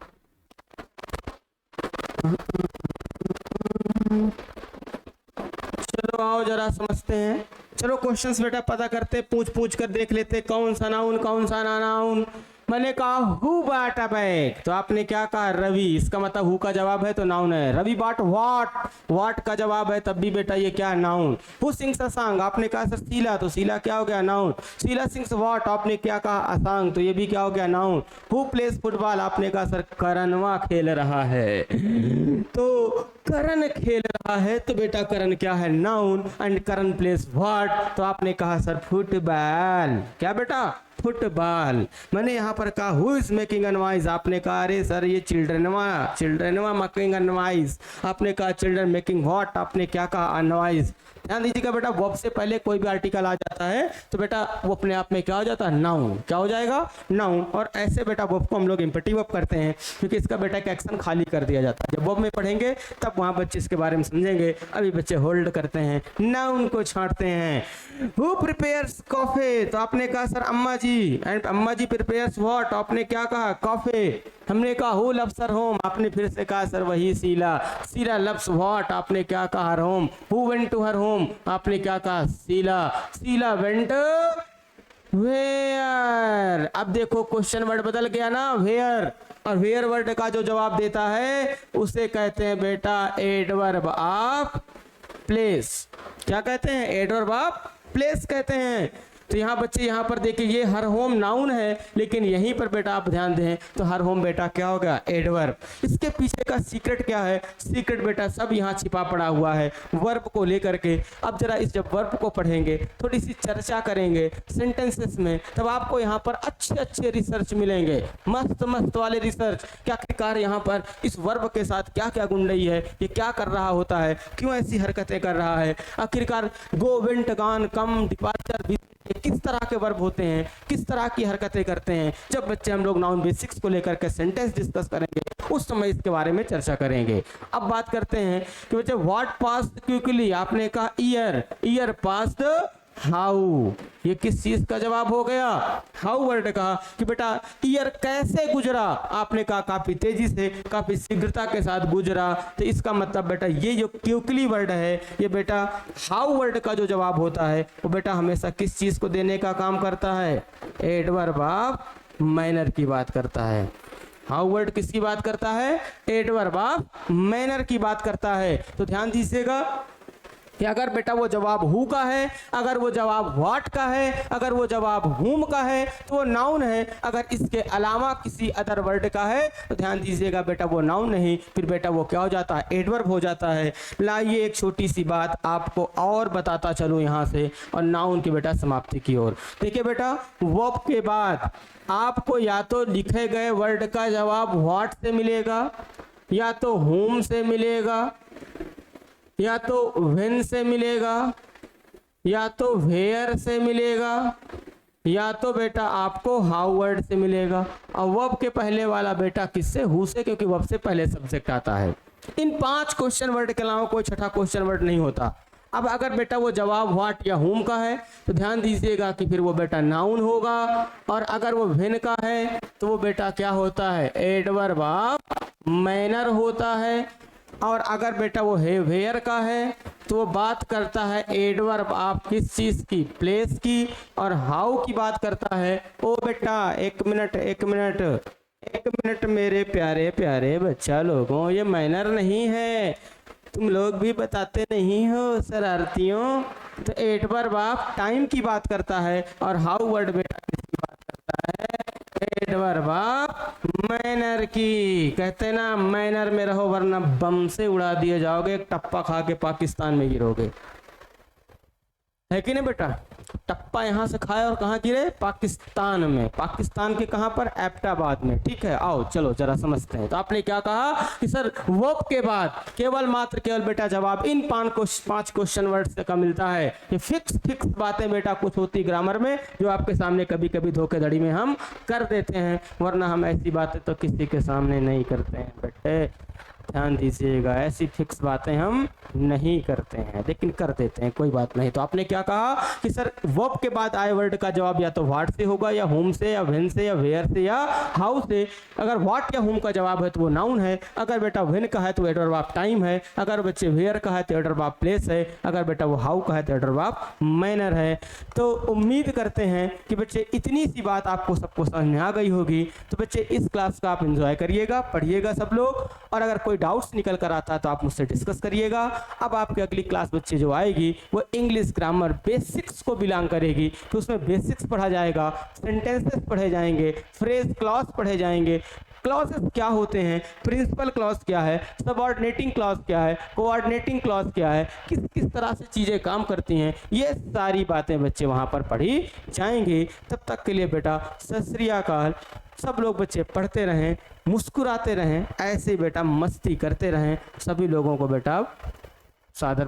चलो आओ जरा समझते हैं। चलो क्वेश्चंस बेटा पता करते, पूछ कर देख लेते कौन सा नाउन कौन सा ना नाउन। मैंने कहा हु बॉट अ बैग, तो आपने क्या कहा रवि, इसका मतलब हु का जवाब है तो नाउन है। रवि बॉट व्हाट का जवाब है, तब भी बेटा ये क्या है noun. Who sings a song, आपने कहा सर शीला, तो शीला क्या हो गया नाउन। शीला सिंग्स व्हाट, आपने क्या कहा अ सॉन्ग, तो ये भी क्या हो गया नाउन। हु प्लेस फुटबॉल, आपने कहा सर करणवा खेल रहा है, तो करण खेल रहा है तो बेटा करण क्या है noun. And Karan place what, तो आपने कहा सर फुटबॉल। क्या बेटा फुटबॉल। मैंने यहाँ पर कहा who is making a noise, आपने कहा अरे सर ये चिल्ड्रनवा मेकिंग अ नॉइज, आपने कहा चिल्ड्रन मेकिंग व्हाट, आपने क्या कहा अ नॉइज। ध्यान दीजिएगा बेटा, वर्ब से पहले कोई भी आर्टिकल आ जाता है तो बेटा वो अपने आप में क्या हो जाता है नाउन। क्या हो जाएगा नाउन। और ऐसे बेटा वर्ब को हम लोग इंपेटिव वर्ब करते हैं, क्योंकि इसका बेटा एक एक्शन खाली कर दिया जाता है। जब वर्ब में पढ़ेंगे तब वहाँ बच्चे इसके बारे में समझेंगे, अभी बच्चे होल्ड करते हैं, नाउन को छांटते हैं। हु प्रिपेयर्स कॉफी, तो आपने कहा सर अम्मा जी, एंड अम्मा जी प्रिपेयर्स व्हाट, आपने क्या कहा कॉफी। हमने कहा हु लव्स हर होम, आपने फिर से कहा सर वही शीला, शीला लव्स व्हाट, आपने क्या कहा her home. Who went to her home, आपने क्या कहा शीला, शीला वेंट वेयर। अब देखो क्वेश्चन वर्ड बदल गया ना, वेयर, और वेयर वर्ड का जो जवाब देता है उसे कहते हैं बेटा एडवर्ब ऑफ प्लेस। क्या कहते हैं एडवर्ब ऑफ प्लेस कहते हैं। तो यहाँ बच्चे यहाँ पर देखिए ये हर होम नाउन है, लेकिन यहीं पर बेटा आप ध्यान दें तो हर होम बेटा क्या होगा एडवर्ब। इसके पीछे का सीक्रेट क्या है, सीक्रेट बेटा सब यहाँ छिपा पड़ा हुआ है वर्ब को लेकर के। अब जरा इस जब वर्ब को पढ़ेंगे, थोड़ी सी चर्चा करेंगे सेंटेंसेस में, तब आपको यहाँ पर अच्छे रिसर्च मिलेंगे, मस्त वाले रिसर्च। क्या आखिरकार यहाँ पर इस वर्ब के साथ क्या क्या गुंडई है, ये क्या कर रहा होता है, क्यों ऐसी हरकतें कर रहा है, आखिरकार गो वेंट गॉन कम डिपार्चर किस तरह के वर्ब होते हैं, किस तरह की हरकतें करते हैं। जब बच्चे हम लोग नाउन बेसिक्स को लेकर के सेंटेंस डिस्कस करेंगे उस समय इसके बारे में चर्चा करेंगे। अब बात करते हैं कि बच्चे व्हाट पास्ड क्विकली, आपने कहा ईयर पास्ड हाउ, ये किस चीज का जवाब हो गया हाउ वर्ड का। कि बेटा ईयर कैसे गुजरा, आपने कहा काफी तेजी से काफी शीघ्रता के साथ गुजरा, तो इसका मतलब बेटा ये जो क्विकली वर्ड है ये बेटा हाउ वर्ड का जो जवाब होता है वो बेटा हमेशा किस चीज को देने का काम करता है, एडवर्ब ऑफ मैनर की बात करता है। हाउ वर्ड किसकी बात करता है, एडवर्ब ऑफ मैनर की बात करता है। तो ध्यान दीजिएगा कि अगर बेटा वो जवाब हु का है, अगर वो जवाब व्हाट का है, अगर वो जवाब हुम का है तो वो नाउन है। अगर इसके अलावा किसी अदर वर्ड का है तो ध्यान दीजिएगा बेटा वो नाउन नहीं, फिर बेटा वो क्या हो जाता है एडवर्ब हो जाता है। लाइए एक छोटी सी बात आपको और बताता चलूँ यहाँ से और नाउन की बेटा समाप्ति की ओर। देखिए बेटा वर्ब के बाद आपको या तो लिखे गए वर्ड का जवाब व्हाट से मिलेगा, या तो हुम से मिलेगा, या तो व्हेन से मिलेगा, या तो वेयर से मिलेगा, या तो बेटा आपको हाउ वर्ड से मिलेगा। और वर्ब के पहले वाला बेटा किससे, हु से, क्योंकि वर्ब से पहले सब्जेक्ट आता है। इन 5 क्वेश्चन वर्ड के अलावा कोई छठा क्वेश्चन वर्ड नहीं होता। अब अगर बेटा वो जवाब व्हाट या हुम का है तो ध्यान दीजिएगा कि फिर वो बेटा नाउन होगा, और अगर वो व्हेन का है तो वो बेटा क्या होता है एडवर्ब ऑफ मैनर होता है, और अगर बेटा वो वेयर का है तो वो बात करता है एडवर्ब ऑफ किस चीज की, प्लेस की, और हाउ की बात करता है। ओ बेटा एक मिनट मेरे प्यारे प्यारे बच्चा लोगों, ये मैनर नहीं है, तुम लोग भी बताते नहीं हो शरारतियों। तो एडवर्ब ऑफ टाइम की बात करता है, और हाउ वर्ड बेटा किसकी बात करता है, एडवर्ब ऑफ मैनर की। कहते ना मैनर में रहो वरना बम से उड़ा दिए जाओगे, एक टप्पा खा के पाकिस्तान में गिरोगे, है कि नहीं बेटा। टप्पा यहाँ से खाए और कहाँ गिरे? पाकिस्तान में। पाकिस्तान के कहाँ पर? एबटाबाद में। ठीक है, आओ चलो जरा समझते हैं। तो आपने क्या कहा कि सर वर्ब के बाद केवल मात्र केवल बेटा जवाब इन 5 क्वेश्चन वर्ड का मिलता है। ये फिक्स बातें बेटा कुछ होती ग्रामर में जो आपके सामने कभी कभी धोखेधड़ी में हम कर देते हैं, वरना हम ऐसी बातें तो किसी के सामने नहीं करते हैं बेटे, ध्यान दीजिएगा। ऐसी फिक्स बातें हम नहीं करते हैं, लेकिन कर देते हैं, कोई बात नहीं। तो आपने क्या कहा कि सर वर्ब के बाद आए वर्ड का जवाब या तो व्हाट से होगा, या होम से, या व्हेन से, या वेयर से, या हाउ से। अगर व्हाट या होम का जवाब है तो वो नाउन है, अगर बेटा व्हेन का है तो एडवर्ब ऑफ टाइम है, अगर बच्चे वेयर का है तो एडवर्ब ऑफ प्लेस है, अगर बेटा वो हाउ का है तो एडवर्ब ऑफ मैनर है। तो उम्मीद करते हैं कि बच्चे इतनी सी बात आपको सबको समझ में आ गई होगी। तो बच्चे इस क्लास का आप एंजॉय करिएगा, पढ़िएगा सब लोग, और अगर कोई डाउट्स निकल कर आता है तो आप मुझसे डिस्कस करिएगा। अब आपकी अगली क्लास बच्चे जो आएगी वो इंग्लिश ग्रामर बेसिक्स को बिलोंग करेगी, तो उसमें बेसिक्स पढ़ा जाएगा, सेंटेंसेस पढ़े जाएंगे, फ्रेज क्लॉज पढ़े जाएंगे, क्लॉजेस क्या होते हैं, प्रिंसिपल क्लॉज क्या है, सबऑर्डिनेटिंग क्लॉज क्या है, कोऑर्डिनेटिंग क्लॉज क्या है, किस किस तरह से चीज़ें काम करती हैं, ये सारी बातें बच्चे वहाँ पर पढ़ी जाएंगी। तब तक के लिए बेटा सत श्री अकाल। सब लोग बच्चे पढ़ते रहें, मुस्कुराते रहें, ऐसे बेटा मस्ती करते रहें। सभी लोगों को बेटा सादर